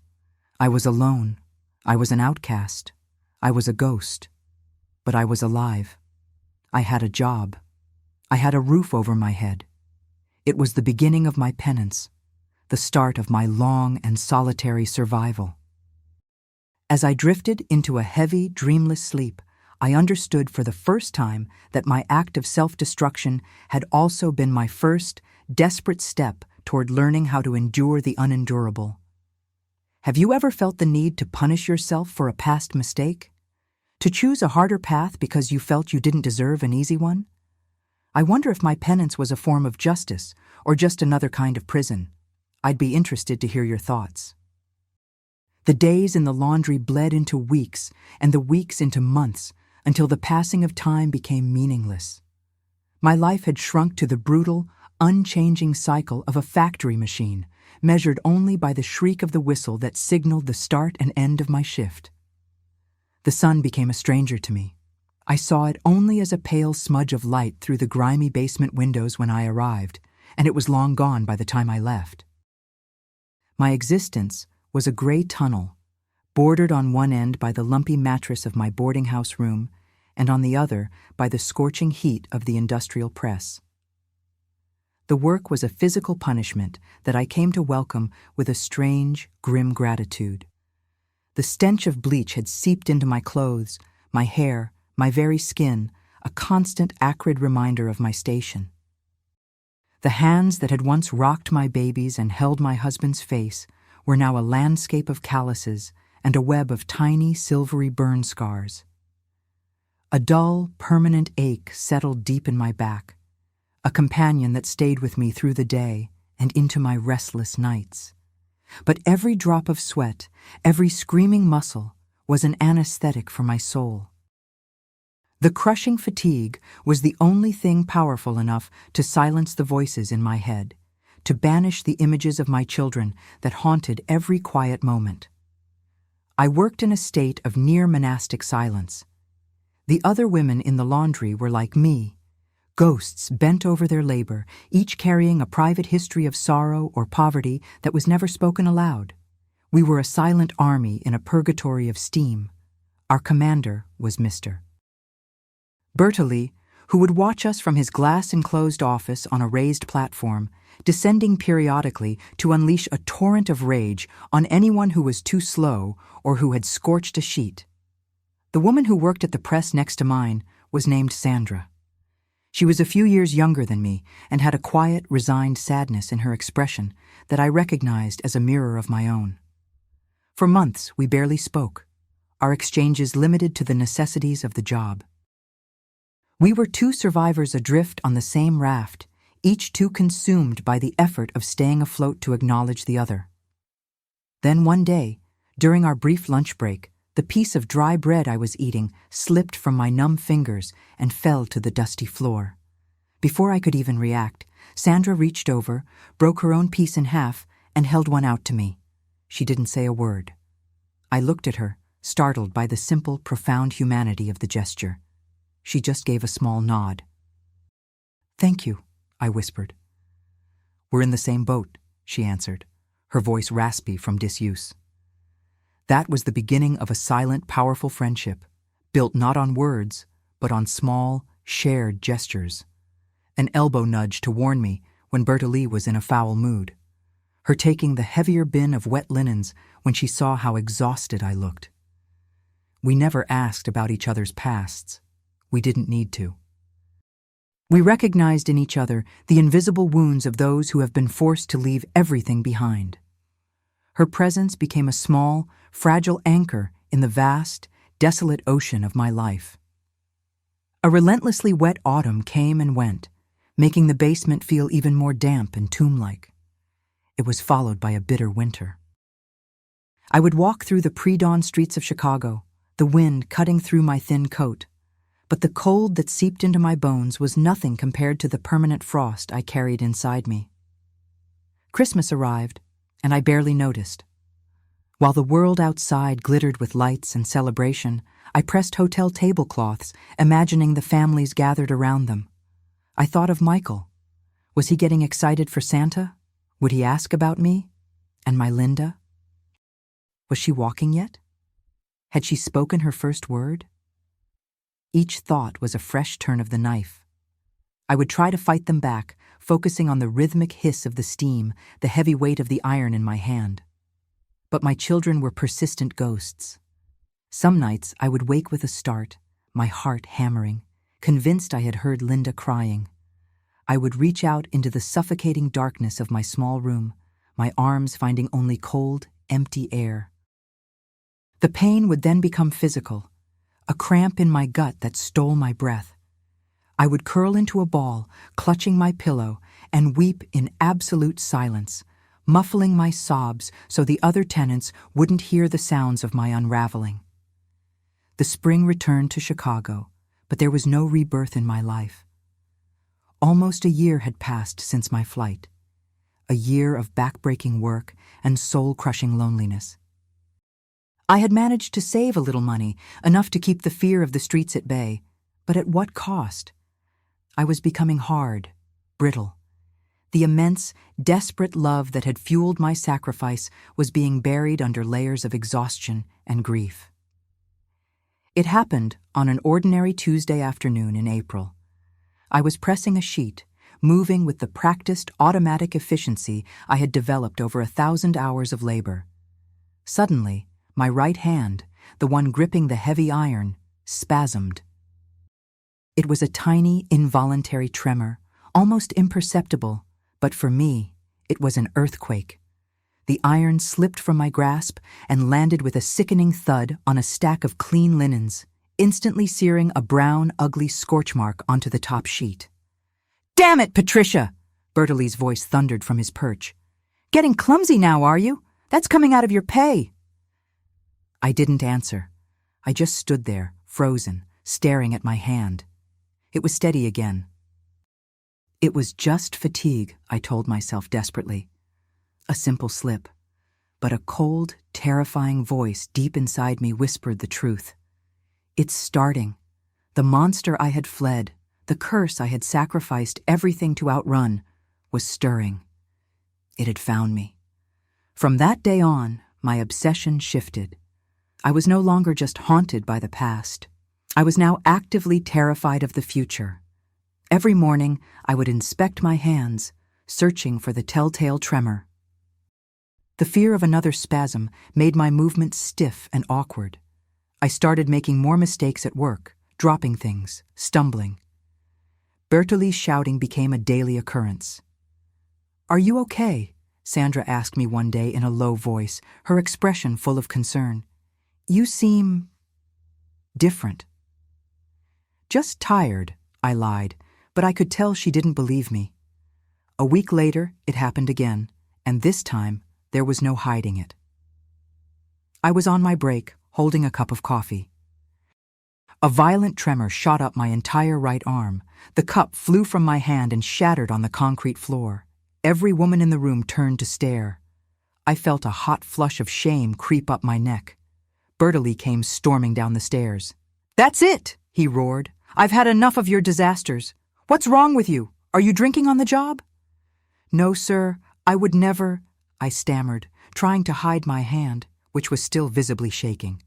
I was alone. I was an outcast. I was a ghost. But I was alive. I had a job. I had a roof over my head. It was the beginning of my penance, the start of my long and solitary survival. As I drifted into a heavy, dreamless sleep, I understood for the first time that my act of self-destruction had also been my first, desperate step toward learning how to endure the unendurable. Have you ever felt the need to punish yourself for a past mistake? To choose a harder path because you felt you didn't deserve an easy one? I wonder if my penance was a form of justice or just another kind of prison. I'd be interested to hear your thoughts. The days in the laundry bled into weeks, and the weeks into months, until the passing of time became meaningless. My life had shrunk to the brutal, unchanging cycle of a factory machine, measured only by the shriek of the whistle that signaled the start and end of my shift. The sun became a stranger to me. I saw it only as a pale smudge of light through the grimy basement windows when I arrived, and it was long gone by the time I left. My existence was a gray tunnel, bordered on one end by the lumpy mattress of my boarding house room, and on the other by the scorching heat of the industrial press. The work was a physical punishment that I came to welcome with a strange, grim gratitude. The stench of bleach had seeped into my clothes, my hair, my very skin, a constant acrid reminder of my station. The hands that had once rocked my babies and held my husband's face were now a landscape of calluses and a web of tiny, silvery burn scars. A dull, permanent ache settled deep in my back, a companion that stayed with me through the day and into my restless nights. But every drop of sweat, every screaming muscle, was an anesthetic for my soul. The crushing fatigue was the only thing powerful enough to silence the voices in my head, to banish the images of my children that haunted every quiet moment. I worked in a state of near monastic silence. The other women in the laundry were like me, ghosts bent over their labor, each carrying a private history of sorrow or poverty that was never spoken aloud. We were a silent army in a purgatory of steam. Our commander was Mr. Bertolli, who would watch us from his glass-enclosed office on a raised platform, descending periodically to unleash a torrent of rage on anyone who was too slow or who had scorched a sheet. The woman who worked at the press next to mine was named Sandra. She was a few years younger than me and had a quiet, resigned sadness in her expression that I recognized as a mirror of my own. For months, we barely spoke, our exchanges limited to the necessities of the job. We were two survivors adrift on the same raft, each too consumed by the effort of staying afloat to acknowledge the other. Then one day, during our brief lunch break, the piece of dry bread I was eating slipped from my numb fingers and fell to the dusty floor. Before I could even react, Sandra reached over, broke her own piece in half, and held one out to me. She didn't say a word. I looked at her, startled by the simple, profound humanity of the gesture. She just gave a small nod. "Thank you," I whispered. "We're in the same boat," she answered, her voice raspy from disuse. That was the beginning of a silent, powerful friendship, built not on words, but on small, shared gestures. An elbow nudge to warn me when Bertolli was in a foul mood. Her taking the heavier bin of wet linens when she saw how exhausted I looked. We never asked about each other's pasts. We didn't need to. We recognized in each other the invisible wounds of those who have been forced to leave everything behind. Her presence became a small, fragile anchor in the vast, desolate ocean of my life. A relentlessly wet autumn came and went, making the basement feel even more damp and tomb-like. It was followed by a bitter winter. I would walk through the pre-dawn streets of Chicago, the wind cutting through my thin coat, but the cold that seeped into my bones was nothing compared to the permanent frost I carried inside me. Christmas arrived, and I barely noticed. While the world outside glittered with lights and celebration, I pressed hotel tablecloths, imagining the families gathered around them. I thought of Michael. Was he getting excited for Santa? Would he ask about me? And my Linda? Was she walking yet? Had she spoken her first word? Each thought was a fresh turn of the knife. I would try to fight them back, focusing on the rhythmic hiss of the steam, the heavy weight of the iron in my hand. But my children were persistent ghosts. Some nights I would wake with a start, my heart hammering, convinced I had heard Linda crying. I would reach out into the suffocating darkness of my small room, my arms finding only cold, empty air. The pain would then become physical, a cramp in my gut that stole my breath. I would curl into a ball, clutching my pillow, and weep in absolute silence, muffling my sobs so the other tenants wouldn't hear the sounds of my unraveling. The spring returned to Chicago, but there was no rebirth in my life. Almost a year had passed since my flight, a year of back-breaking work and soul-crushing loneliness. I had managed to save a little money, enough to keep the fear of the streets at bay, but at what cost? I was becoming hard, brittle. The immense, desperate love that had fueled my sacrifice was being buried under layers of exhaustion and grief. It happened on an ordinary Tuesday afternoon in April. I was pressing a sheet, moving with the practiced automatic efficiency I had developed over 1,000 hours of labor. Suddenly, My right hand, the one gripping the heavy iron, spasmed. It was a tiny, involuntary tremor, almost imperceptible, but for me, it was an earthquake. The iron slipped from my grasp and landed with a sickening thud on a stack of clean linens, instantly searing a brown, ugly scorch mark onto the top sheet. "Damn it, Patricia!" Bertolli's voice thundered from his perch. "Getting clumsy now, are you? That's coming out of your pay." I didn't answer. I just stood there, frozen, staring at my hand. It was steady again. It was just fatigue, I told myself desperately. A simple slip. But a cold, terrifying voice deep inside me whispered the truth. It's starting. The monster I had fled, the curse I had sacrificed everything to outrun, was stirring. It had found me. From that day on, my obsession shifted. I was no longer just haunted by the past. I was now actively terrified of the future. Every morning, I would inspect my hands, searching for the telltale tremor. The fear of another spasm made my movements stiff and awkward. I started making more mistakes at work, dropping things, stumbling. Bertolli's shouting became a daily occurrence. "Are you okay?" Sandra asked me one day in a low voice, her expression full of concern. "You seem different." "Just tired," I lied, but I could tell she didn't believe me. A week later, it happened again, and this time, there was no hiding it. I was on my break, holding a cup of coffee. A violent tremor shot up my entire right arm. The cup flew from my hand and shattered on the concrete floor. Every woman in the room turned to stare. I felt a hot flush of shame creep up my neck. Bertolli came storming down the stairs. "That's it!" he roared. "I've had enough of your disasters. What's wrong with you? Are you drinking on the job?" "No, sir, I would never," I stammered, trying to hide my hand, which was still visibly shaking.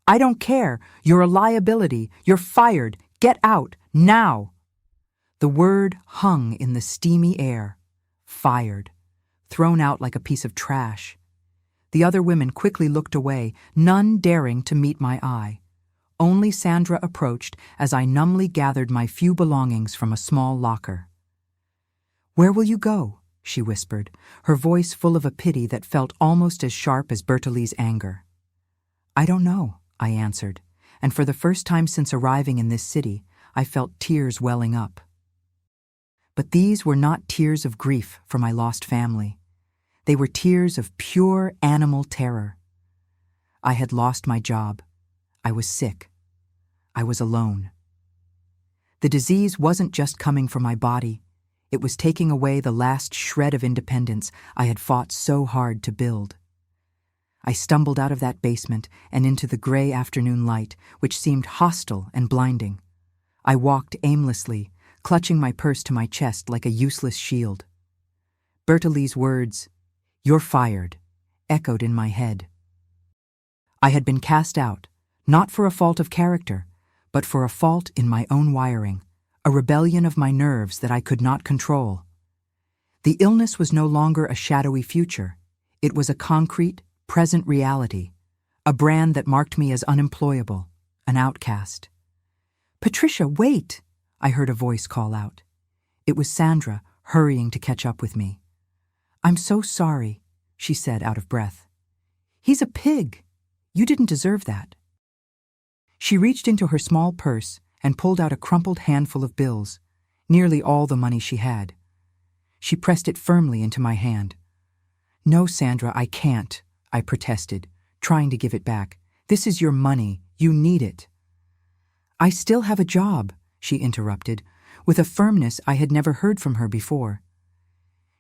"I don't care. You're a liability. You're fired. Get out, now." The word hung in the steamy air. Fired. Thrown out like a piece of trash. The other women quickly looked away, none daring to meet my eye. Only Sandra approached as I numbly gathered my few belongings from a small locker. "Where will you go?" she whispered, her voice full of a pity that felt almost as sharp as Bertolli's anger. "I don't know," I answered, and for the first time since arriving in this city, I felt tears welling up. But these were not tears of grief for my lost family. They were tears of pure animal terror. I had lost my job. I was sick. I was alone. The disease wasn't just coming from my body. It was taking away the last shred of independence I had fought so hard to build. I stumbled out of that basement and into the gray afternoon light, which seemed hostile and blinding. I walked aimlessly, clutching my purse to my chest like a useless shield. Bertolli's words, "You're fired," echoed in my head. I had been cast out, not for a fault of character, but for a fault in my own wiring, a rebellion of my nerves that I could not control. The illness was no longer a shadowy future. It was a concrete, present reality, a brand that marked me as unemployable, an outcast. "Patricia, wait!" I heard a voice call out. It was Sandra, hurrying to catch up with me. "I'm so sorry," she said out of breath. "He's a pig. You didn't deserve that." She reached into her small purse and pulled out a crumpled handful of bills, nearly all the money she had. She pressed it firmly into my hand. "No, Sandra, I can't," I protested, trying to give it back. "This is your money. You need it." "I still have a job," she interrupted, with a firmness I had never heard from her before.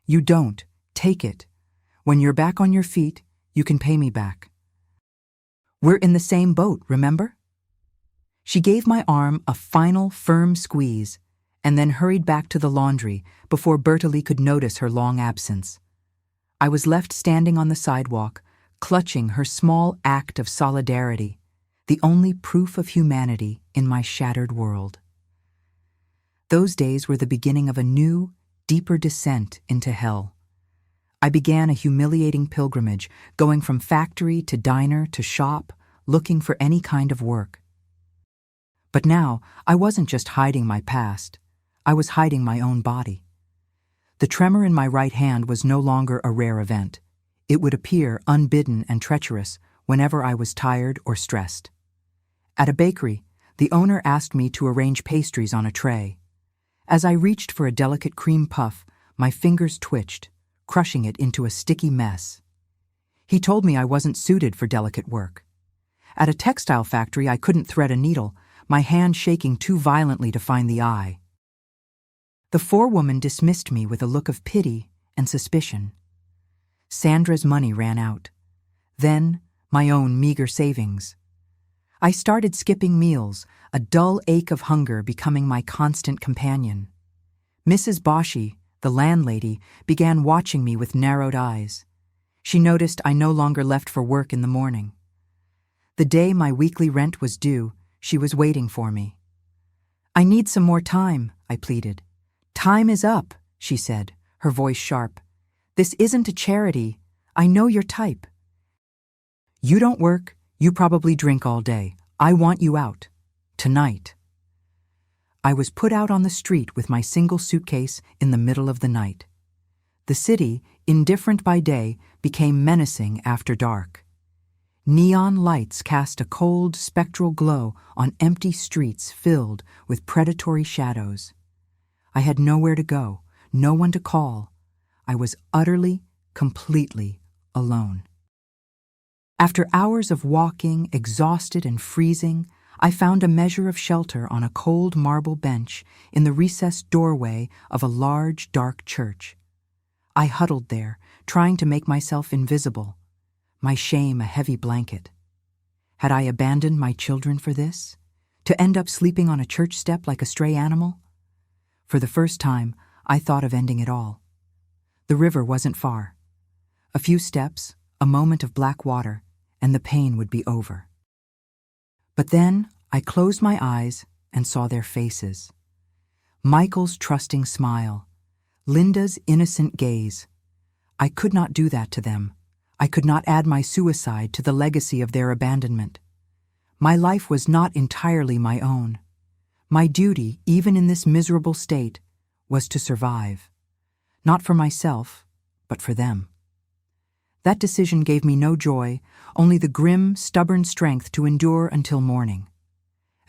"You don't. Take it. When you're back on your feet, you can pay me back. We're in the same boat, remember?" She gave my arm a final, firm squeeze, and then hurried back to the laundry before Bertolli could notice her long absence. I was left standing on the sidewalk, clutching her small act of solidarity, the only proof of humanity in my shattered world. Those days were the beginning of a new, deeper descent into hell. I began a humiliating pilgrimage, going from factory to diner to shop, looking for any kind of work. But now, I wasn't just hiding my past, I was hiding my own body. The tremor in my right hand was no longer a rare event. It would appear unbidden and treacherous whenever I was tired or stressed. At a bakery, the owner asked me to arrange pastries on a tray. As I reached for a delicate cream puff, my fingers twitched, crushing it into a sticky mess. He told me I wasn't suited for delicate work. At a textile factory, I couldn't thread a needle, my hand shaking too violently to find the eye. The forewoman dismissed me with a look of pity and suspicion. Sandra's money ran out. Then, my own meager savings. I started skipping meals, a dull ache of hunger becoming my constant companion. Mrs. Boshi, the landlady, began watching me with narrowed eyes. She noticed I no longer left for work in the morning. The day my weekly rent was due, she was waiting for me. "I need some more time," I pleaded. "Time is up," she said, her voice sharp. "This isn't a charity. I know your type. You don't work, you probably drink all day. I want you out. Tonight." I was put out on the street with my single suitcase in the middle of the night. The city, indifferent by day, became menacing after dark. Neon lights cast a cold, spectral glow on empty streets filled with predatory shadows. I had nowhere to go, no one to call. I was utterly, completely alone. After hours of walking, exhausted and freezing, I found a measure of shelter on a cold marble bench in the recessed doorway of a large, dark church. I huddled there, trying to make myself invisible, my shame a heavy blanket. Had I abandoned my children for this? To end up sleeping on a church step like a stray animal? For the first time, I thought of ending it all. The river wasn't far. A few steps, a moment of black water, and the pain would be over. But then I closed my eyes and saw their faces. Michael's trusting smile, Linda's innocent gaze. I could not do that to them. I could not add my suicide to the legacy of their abandonment. My life was not entirely my own. My duty, even in this miserable state, was to survive. Not for myself, but for them. That decision gave me no joy, only the grim, stubborn strength to endure until morning.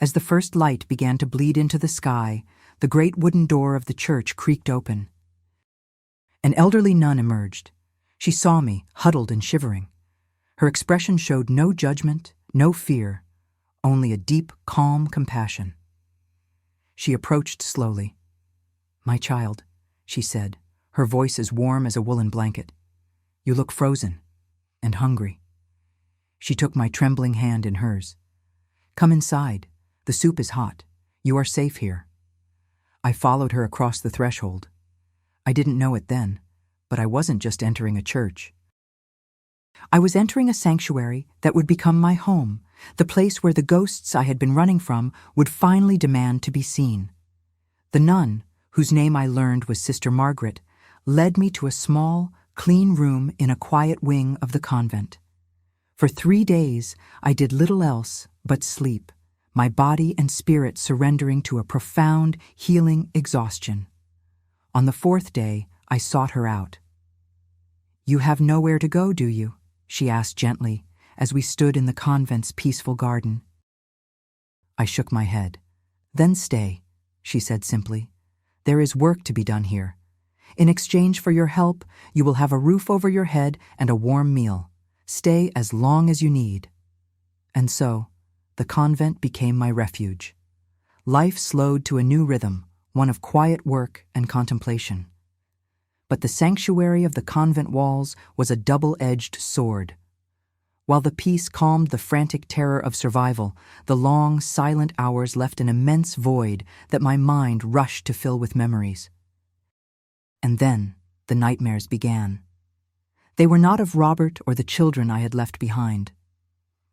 As the first light began to bleed into the sky, the great wooden door of the church creaked open. An elderly nun emerged. She saw me, huddled and shivering. Her expression showed no judgment, no fear, only a deep, calm compassion. She approached slowly. "My child," she said, her voice as warm as a woolen blanket. "You look frozen and hungry." She took my trembling hand in hers. "Come inside. The soup is hot. You are safe here." I followed her across the threshold. I didn't know it then, but I wasn't just entering a church. I was entering a sanctuary that would become my home, the place where the ghosts I had been running from would finally demand to be seen. The nun, whose name I learned was Sister Margaret, led me to a small, clean room in a quiet wing of the convent. For 3 days, I did little else but sleep, my body and spirit surrendering to a profound, healing exhaustion. On the 4th day, I sought her out. "You have nowhere to go, do you?" she asked gently, as we stood in the convent's peaceful garden. I shook my head. "Then stay," she said simply. "There is work to be done here. In exchange for your help, you will have a roof over your head and a warm meal. Stay as long as you need." And so, the convent became my refuge. Life slowed to a new rhythm, one of quiet work and contemplation. But the sanctuary of the convent walls was a double-edged sword. While the peace calmed the frantic terror of survival, the long, silent hours left an immense void that my mind rushed to fill with memories. And then the nightmares began. They were not of Robert or the children I had left behind.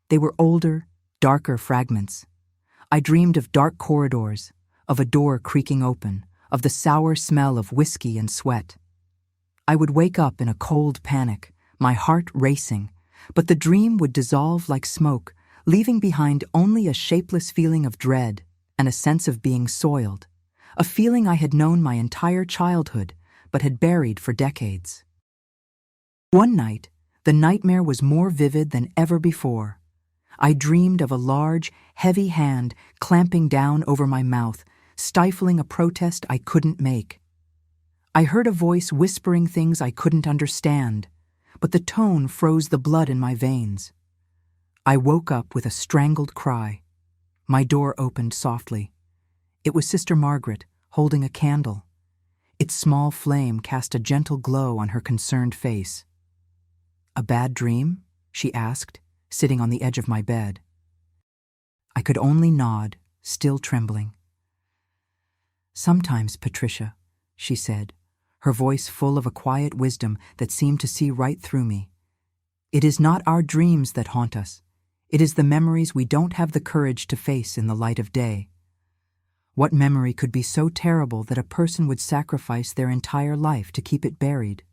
They were older, darker fragments. I dreamed of dark corridors, of a door creaking open, of the sour smell of whiskey and sweat. I would wake up in a cold panic, my heart racing, but the dream would dissolve like smoke, leaving behind only a shapeless feeling of dread and a sense of being soiled, a feeling I had known my entire childhood but had buried for decades. One night, the nightmare was more vivid than ever before. I dreamed of a large, heavy hand clamping down over my mouth, stifling a protest I couldn't make. I heard a voice whispering things I couldn't understand, but the tone froze the blood in my veins. I woke up with a strangled cry. My door opened softly. It was Sister Margaret, holding a candle. Its small flame cast a gentle glow on her concerned face. "A bad dream?" she asked, sitting on the edge of my bed. I could only nod, still trembling. "Sometimes, Patricia," she said, her voice full of a quiet wisdom that seemed to see right through me. "It is not our dreams that haunt us. It is the memories we don't have the courage to face in the light of day. What memory could be so terrible that a person would sacrifice their entire life to keep it buried?"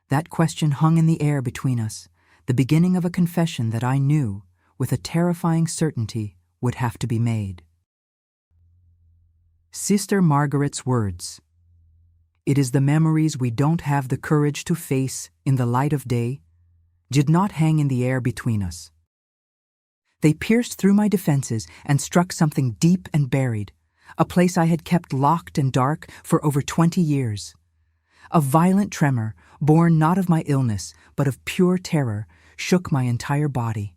That question hung in the air between us, the beginning of a confession that I knew, with a terrifying certainty, would have to be made. Sister Margaret's words. "It is the memories we don't have the courage to face in the light of day," did not hang in the air between us. They pierced through my defenses and struck something deep and buried, a place I had kept locked and dark for over 20 years. A violent tremor, born not of my illness, but of pure terror, shook my entire body.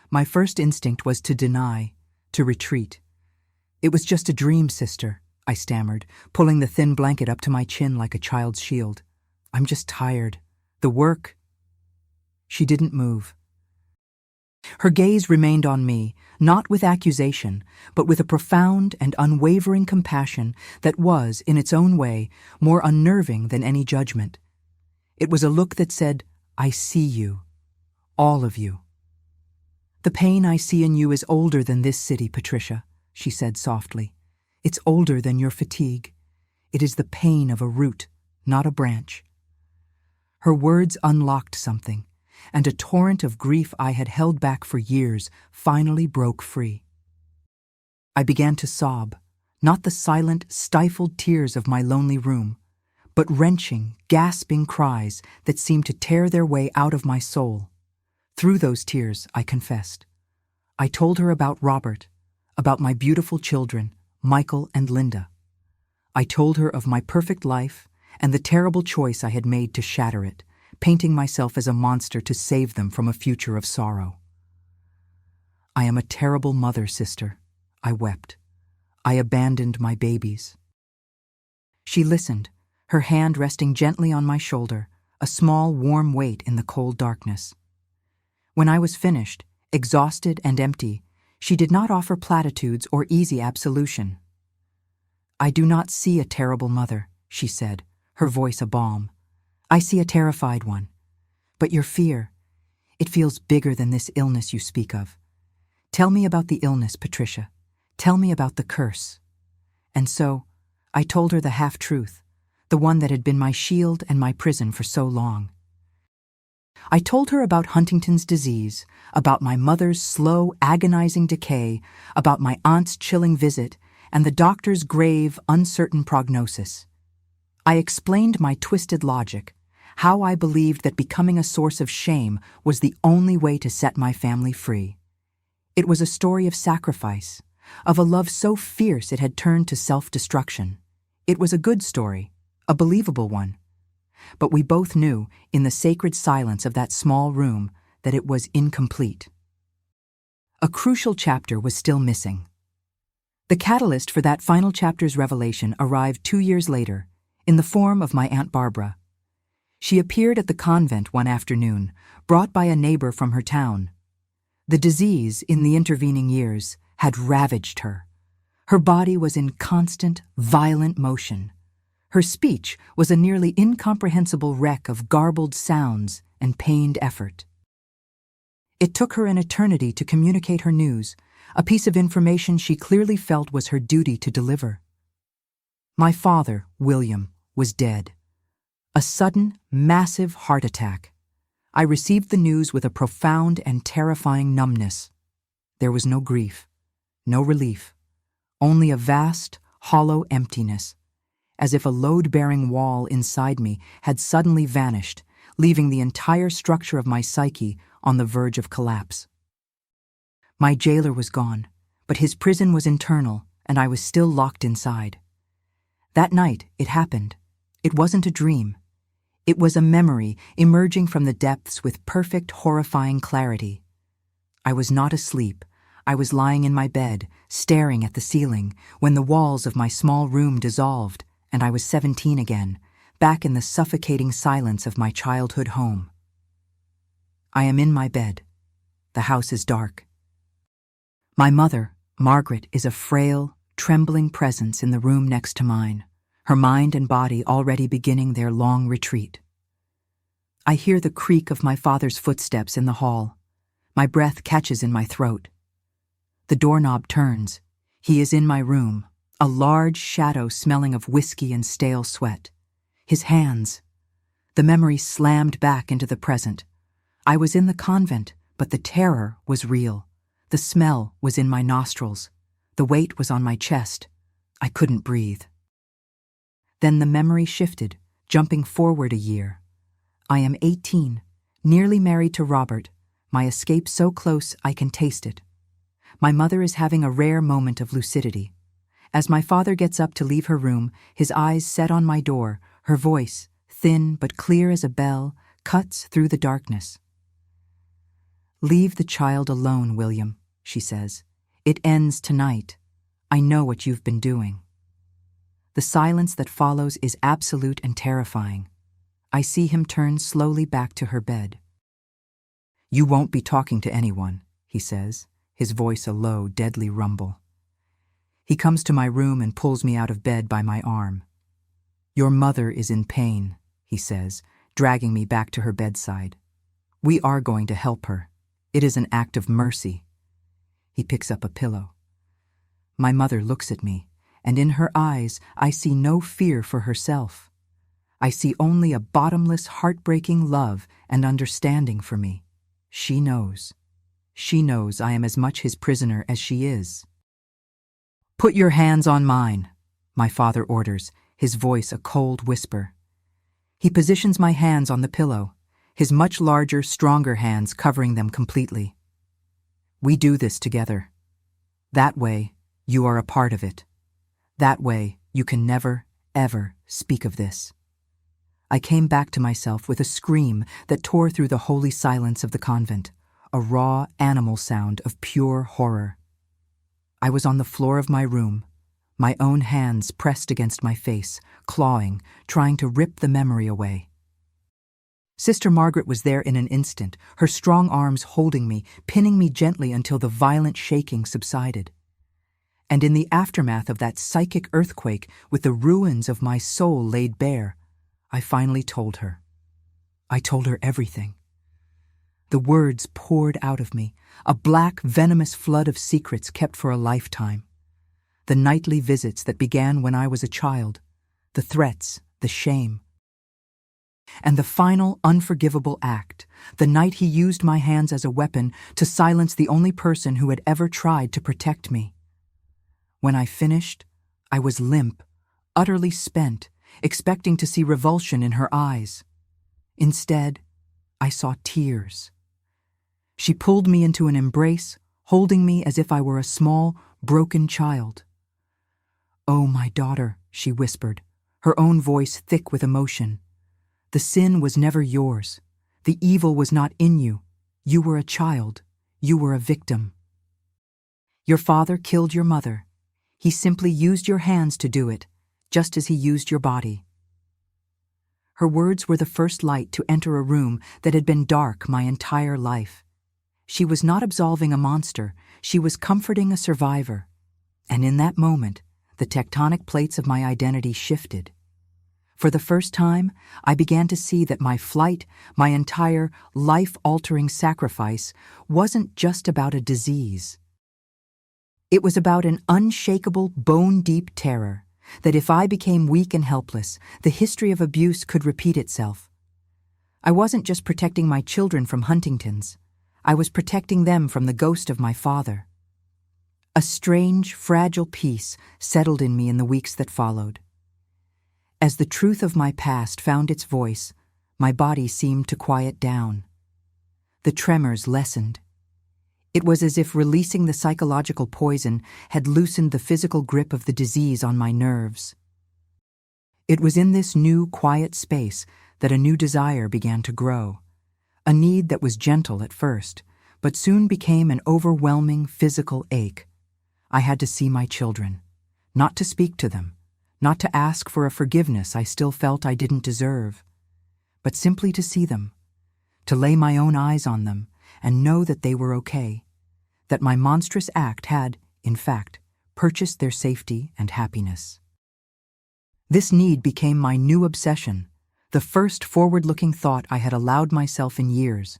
My first instinct was to deny, to retreat. "It was just a dream, sister," I stammered, pulling the thin blanket up to my chin like a child's shield. "I'm just tired. The work—" She didn't move. Her gaze remained on me, not with accusation, but with a profound and unwavering compassion that was, in its own way, more unnerving than any judgment. It was a look that said, "I see you. All of you." "The pain I see in you is older than this city, Patricia," she said softly. "It's older than your fatigue. It is the pain of a root, not a branch." Her words unlocked something, and a torrent of grief I had held back for years finally broke free. I began to sob, not the silent, stifled tears of my lonely room, but wrenching, gasping cries that seemed to tear their way out of my soul. Through those tears, I confessed. I told her about Robert, about my beautiful children, Michael and Linda. I told her of my perfect life and the terrible choice I had made to shatter it, painting myself as a monster to save them from a future of sorrow. "I am a terrible mother, sister," I wept. "I abandoned my babies." She listened, her hand resting gently on my shoulder, a small, warm weight in the cold darkness. When I was finished, exhausted and empty, she did not offer platitudes or easy absolution. "I do not see a terrible mother," she said, her voice a balm. "I see a terrified one. But your fear, it feels bigger than this illness you speak of. Tell me about the illness, Patricia. Tell me about the curse." And so, I told her the half-truth, the one that had been my shield and my prison for so long. I told her about Huntington's disease, about my mother's slow, agonizing decay, about my aunt's chilling visit, and the doctor's grave, uncertain prognosis. I explained my twisted logic, how I believed that becoming a source of shame was the only way to set my family free. It was a story of sacrifice, of a love so fierce it had turned to self-destruction. It was a good story, a believable one. But we both knew, in the sacred silence of that small room, that it was incomplete. A crucial chapter was still missing. The catalyst for that final chapter's revelation arrived 2 years later, in the form of my Aunt Barbara. She appeared at the convent one afternoon, brought by a neighbor from her town. The disease, in the intervening years, had ravaged her. Her body was in constant, violent motion. Her speech was a nearly incomprehensible wreck of garbled sounds and pained effort. It took her an eternity to communicate her news, a piece of information she clearly felt was her duty to deliver. My father, William, was dead. A sudden, massive heart attack. I received the news with a profound and terrifying numbness. There was no grief, no relief, only a vast, hollow emptiness, as if a load-bearing wall inside me had suddenly vanished, leaving the entire structure of my psyche on the verge of collapse. My jailer was gone, but his prison was internal, and I was still locked inside. That night, it happened. It wasn't a dream. It was a memory emerging from the depths with perfect, horrifying clarity. I was not asleep. I was lying in my bed, staring at the ceiling, when the walls of my small room dissolved, and I was 17 again, back in the suffocating silence of my childhood home. I am in my bed. The house is dark. My mother, Margaret, is a frail, trembling presence in the room next to mine, her mind and body already beginning their long retreat. I hear the creak of my father's footsteps in the hall. My breath catches in my throat. The doorknob turns. He is in my room, a large shadow smelling of whiskey and stale sweat. His hands. The memory slammed back into the present. I was in the convent, but the terror was real. The smell was in my nostrils. The weight was on my chest. I couldn't breathe. Then the memory shifted, jumping forward a year. I am 18, nearly married to Robert, my escape so close I can taste it. My mother is having a rare moment of lucidity. As my father gets up to leave her room, his eyes set on my door, her voice, thin but clear as a bell, cuts through the darkness. "Leave the child alone, William," she says. "It ends tonight. I know what you've been doing." The silence that follows is absolute and terrifying. I see him turn slowly back to her bed. "You won't be talking to anyone," he says, his voice a low, deadly rumble. He comes to my room and pulls me out of bed by my arm. "Your mother is in pain," he says, dragging me back to her bedside. "We are going to help her. It is an act of mercy." He picks up a pillow. My mother looks at me, and in her eyes I see no fear for herself. I see only a bottomless, heartbreaking love and understanding for me. She knows. She knows I am as much his prisoner as she is. "Put your hands on mine," my father orders, his voice a cold whisper. He positions my hands on the pillow, his much larger, stronger hands covering them completely. "We do this together. That way, you are a part of it. That way, you can never, ever speak of this." I came back to myself with a scream that tore through the holy silence of the convent, a raw animal sound of pure horror. I was on the floor of my room, my own hands pressed against my face, clawing, trying to rip the memory away. Sister Margaret was there in an instant, her strong arms holding me, pinning me gently until the violent shaking subsided. And in the aftermath of that psychic earthquake, with the ruins of my soul laid bare, I finally told her. I told her everything. The words poured out of me, a black, venomous flood of secrets kept for a lifetime. The nightly visits that began when I was a child, the threats, the shame. And the final, unforgivable act, the night he used my hands as a weapon to silence the only person who had ever tried to protect me. When I finished, I was limp, utterly spent, expecting to see revulsion in her eyes. Instead, I saw tears. She pulled me into an embrace, holding me as if I were a small, broken child. "Oh, my daughter," she whispered, her own voice thick with emotion. "The sin was never yours. The evil was not in you. You were a child. You were a victim. Your father killed your mother. He simply used your hands to do it, just as he used your body." Her words were the first light to enter a room that had been dark my entire life. She was not absolving a monster, she was comforting a survivor. And in that moment, the tectonic plates of my identity shifted. For the first time, I began to see that my flight, my entire life-altering sacrifice, wasn't just about a disease. It was about an unshakable, bone-deep terror that if I became weak and helpless, the history of abuse could repeat itself. I wasn't just protecting my children from Huntington's. I was protecting them from the ghost of my father. A strange, fragile peace settled in me in the weeks that followed. As the truth of my past found its voice, my body seemed to quiet down. The tremors lessened. It was as if releasing the psychological poison had loosened the physical grip of the disease on my nerves. It was in this new, quiet space that a new desire began to grow, a need that was gentle at first, but soon became an overwhelming physical ache. I had to see my children, not to speak to them, not to ask for a forgiveness I still felt I didn't deserve, but simply to see them, to lay my own eyes on them and know that they were okay, that my monstrous act had, in fact, purchased their safety and happiness. This need became my new obsession, the first forward-looking thought I had allowed myself in years.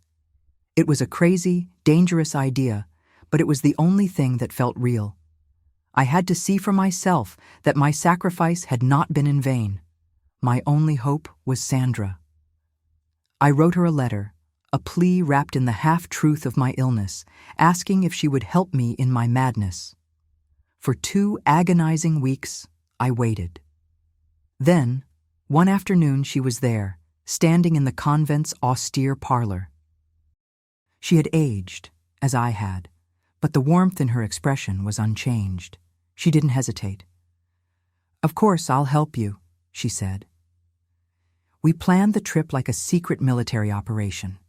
It was a crazy, dangerous idea, but it was the only thing that felt real. I had to see for myself that my sacrifice had not been in vain. My only hope was Sandra. I wrote her a letter, a plea wrapped in the half-truth of my illness, asking if she would help me in my madness. For 2 agonizing weeks, I waited. Then, one afternoon she was there, standing in the convent's austere parlor. She had aged, as I had, but the warmth in her expression was unchanged. She didn't hesitate. "Of course, I'll help you," she said. We planned the trip like a secret military operation.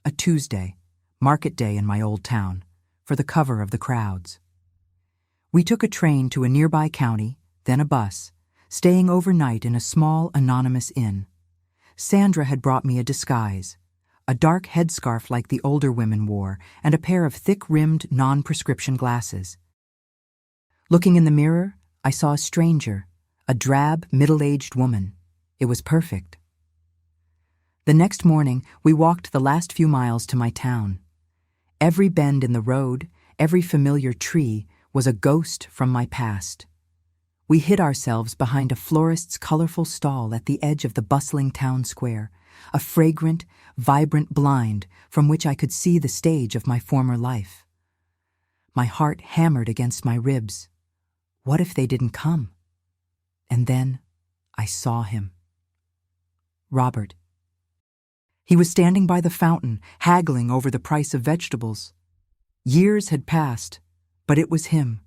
A Tuesday, market day in my old town, for the cover of the crowds. We took a train to a nearby county, then a bus, staying overnight in a small, anonymous inn. Sandra had brought me a disguise, a dark headscarf like the older women wore, and a pair of thick-rimmed, non-prescription glasses. Looking in the mirror, I saw a stranger, a drab, middle-aged woman. It was perfect. The next morning, we walked the last few miles to my town. Every bend in the road, every familiar tree, was a ghost from my past. We hid ourselves behind a florist's colorful stall at the edge of the bustling town square, a fragrant, vibrant blind from which I could see the stage of my former life. My heart hammered against my ribs. What if they didn't come? And then I saw him. Robert. He was standing by the fountain, haggling over the price of vegetables. Years had passed, but it was him.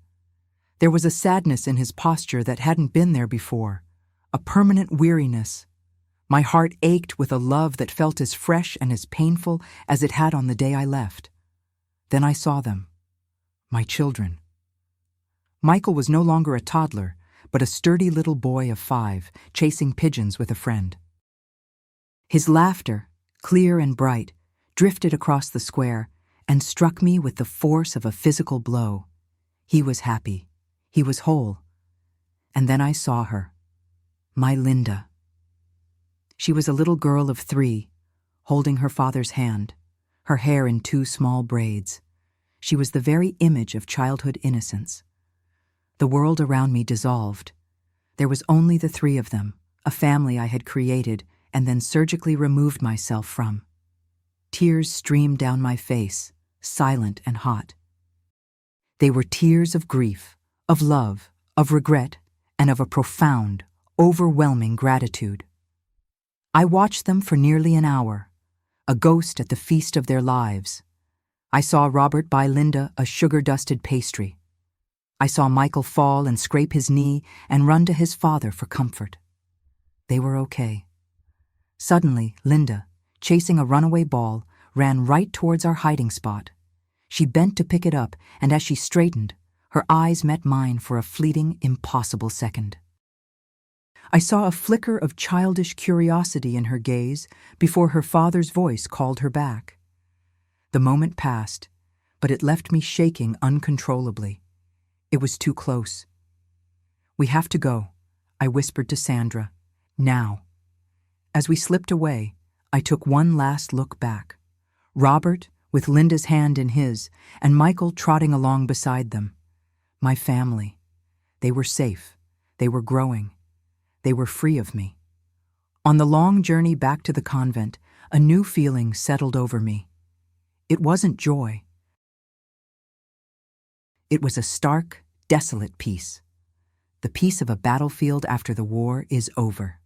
There was a sadness in his posture that hadn't been there before, a permanent weariness. My heart ached with a love that felt as fresh and as painful as it had on the day I left. Then I saw them, my children. Michael was no longer a toddler, but a sturdy little boy of 5, chasing pigeons with a friend. His laughter, clear and bright, drifted across the square and struck me with the force of a physical blow. He was happy. He was whole. And then I saw her, my Linda. She was a little girl of 3, holding her father's hand, her hair in 2 small braids. She was the very image of childhood innocence. The world around me dissolved. There was only the 3 of them, a family I had created and then surgically removed myself from. Tears streamed down my face, silent and hot. They were tears of grief, of love, of regret, and of a profound, overwhelming gratitude. I watched them for nearly an hour, a ghost at the feast of their lives. I saw Robert buy Linda a sugar-dusted pastry. I saw Michael fall and scrape his knee and run to his father for comfort. They were okay. Suddenly, Linda, chasing a runaway ball, ran right towards our hiding spot. She bent to pick it up, and as she straightened, her eyes met mine for a fleeting, impossible second. I saw a flicker of childish curiosity in her gaze before her father's voice called her back. The moment passed, but it left me shaking uncontrollably. It was too close. "We have to go," I whispered to Sandra. "Now." As we slipped away, I took one last look back. Robert, with Linda's hand in his, and Michael trotting along beside them. My family. They were safe. They were growing. They were free of me. On the long journey back to the convent, a new feeling settled over me. It wasn't joy. It was a stark, desolate peace. The peace of a battlefield after the war is over.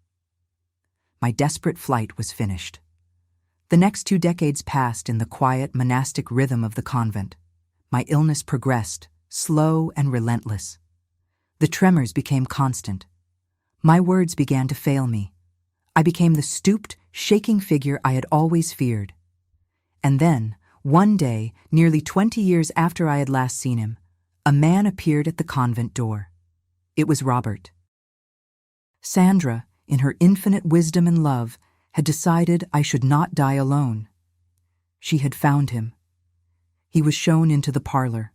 My desperate flight was finished. The next 2 decades passed in the quiet, monastic rhythm of the convent. My illness progressed, slow and relentless. The tremors became constant. My words began to fail me. I became the stooped, shaking figure I had always feared. And then, one day, nearly 20 years after I had last seen him, a man appeared at the convent door. It was Robert. Sandra, in her infinite wisdom and love, had decided I should not die alone. She had found him. He was shown into the parlor.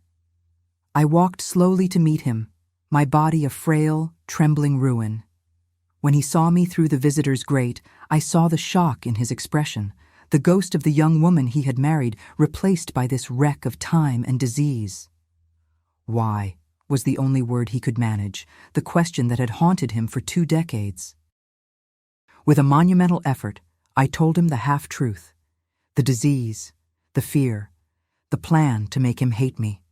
I walked slowly to meet him, my body a frail, trembling ruin. When he saw me through the visitor's grate, I saw the shock in his expression, the ghost of the young woman he had married replaced by this wreck of time and disease. Why was the only word he could manage, the question that had haunted him for 2 decades. With a monumental effort, I told him the half-truth, the disease, the fear, the plan to make him hate me.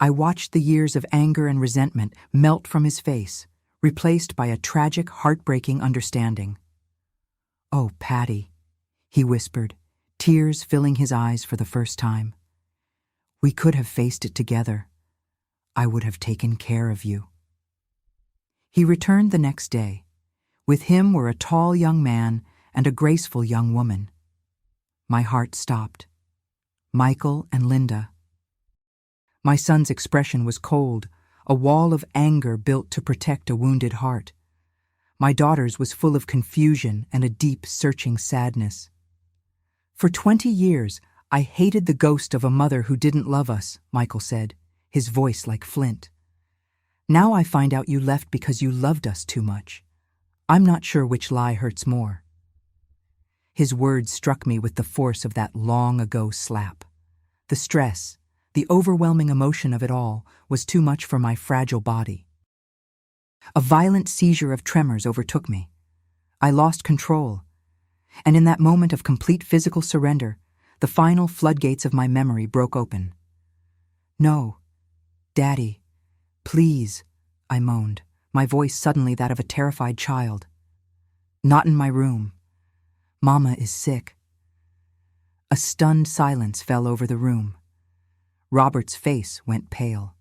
I watched the years of anger and resentment melt from his face, replaced by a tragic, heartbreaking understanding. "Oh, Patty," he whispered, tears filling his eyes for the first time. "We could have faced it together. I would have taken care of you." He returned the next day. With him were a tall young man and a graceful young woman. My heart stopped. Michael and Linda. My son's expression was cold, a wall of anger built to protect a wounded heart. My daughter's was full of confusion and a deep, searching sadness. "For 20 years, I hated the ghost of a mother who didn't love us," Michael said, his voice like flint. "Now I find out you left because you loved us too much. I'm not sure which lie hurts more." His words struck me with the force of that long-ago slap. The stress, the overwhelming emotion of it all, was too much for my fragile body. A violent seizure of tremors overtook me. I lost control, and in that moment of complete physical surrender, the final floodgates of my memory broke open. "No, Daddy, please," I moaned, my voice suddenly that of a terrified child. "Not in my room. Mama is sick." A stunned silence fell over the room. Robert's face went pale.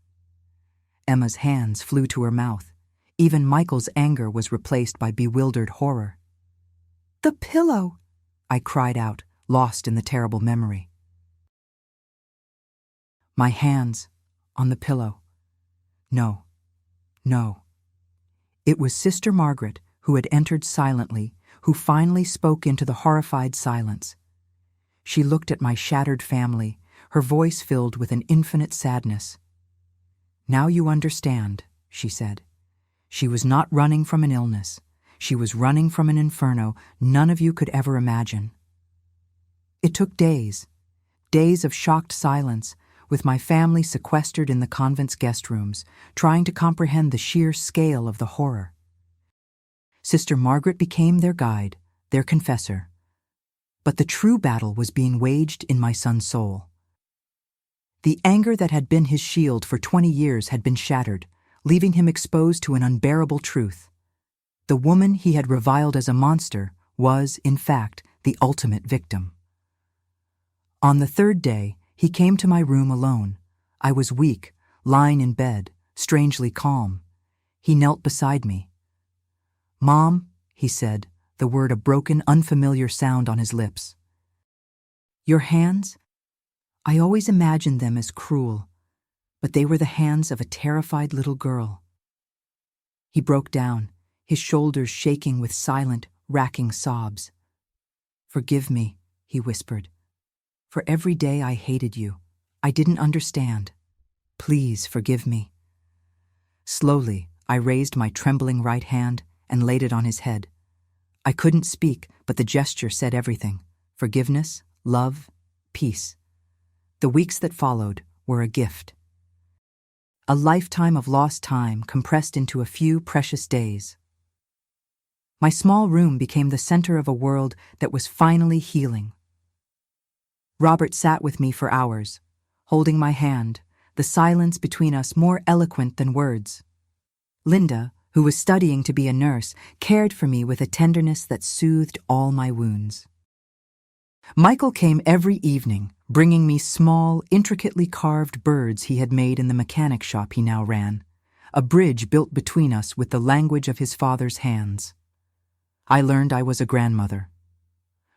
Emma's hands flew to her mouth. Even Michael's anger was replaced by bewildered horror. "The pillow!" I cried out, lost in the terrible memory. My hands on the pillow. No, no. It was Sister Margaret who had entered silently, who finally spoke into the horrified silence. She looked at my shattered family, her voice filled with an infinite sadness. "Now you understand," she said. "She was not running from an illness. She was running from an inferno none of you could ever imagine." It took days, days of shocked silence, with my family sequestered in the convent's guest rooms, trying to comprehend the sheer scale of the horror. Sister Margaret became their guide, their confessor. But the true battle was being waged in my son's soul. The anger that had been his shield for 20 years had been shattered, leaving him exposed to an unbearable truth. The woman he had reviled as a monster was, in fact, the ultimate victim. On the 3rd day, he came to my room alone. I was weak, lying in bed, strangely calm. He knelt beside me. "Mom," he said, the word a broken, unfamiliar sound on his lips. "Your hands? I always imagined them as cruel, but they were the hands of a terrified little girl." He broke down, his shoulders shaking with silent, racking sobs. "Forgive me," he whispered. "For every day I hated you. I didn't understand. Please forgive me." Slowly, I raised my trembling right hand and laid it on his head. I couldn't speak, but the gesture said everything. Forgiveness, love, peace. The weeks that followed were a gift. A lifetime of lost time compressed into a few precious days. My small room became the center of a world that was finally healing. Robert sat with me for hours, holding my hand, the silence between us more eloquent than words. Linda, who was studying to be a nurse, cared for me with a tenderness that soothed all my wounds. Michael came every evening, bringing me small, intricately carved birds he had made in the mechanic shop he now ran, a bridge built between us with the language of his father's hands. I learned I was a grandmother.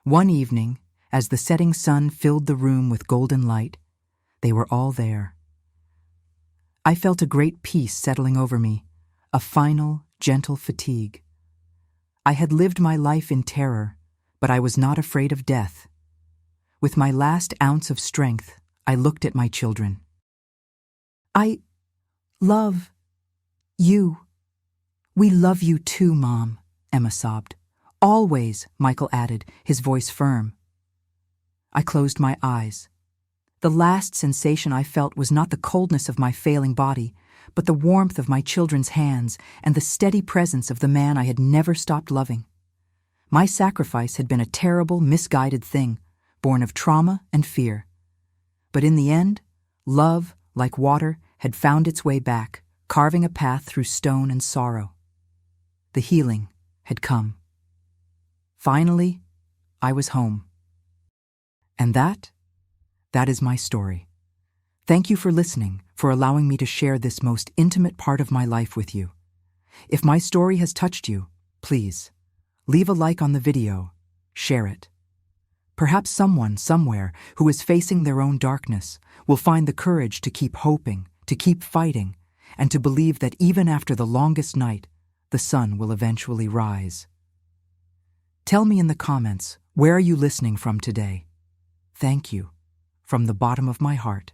One evening, as the setting sun filled the room with golden light, they were all there. I felt a great peace settling over me, a final, gentle fatigue. I had lived my life in terror, but I was not afraid of death. With my last ounce of strength, I looked at my children. I love you. We love you too, Mom, Emma sobbed. Always, Michael added, his voice firm. I closed my eyes. The last sensation I felt was not the coldness of my failing body, but the warmth of my children's hands and the steady presence of the man I had never stopped loving. My sacrifice had been a terrible, misguided thing, born of trauma and fear. But in the end, love, like water, had found its way back, carving a path through stone and sorrow. The healing had come. Finally, I was home. And that is my story. Thank you for listening, for allowing me to share this most intimate part of my life with you. If my story has touched you, please, leave a like on the video, share it. Perhaps someone, somewhere, who is facing their own darkness will find the courage to keep hoping, to keep fighting, and to believe that even after the longest night, the sun will eventually rise. Tell me in the comments, where are you listening from today? Thank you, from the bottom of my heart.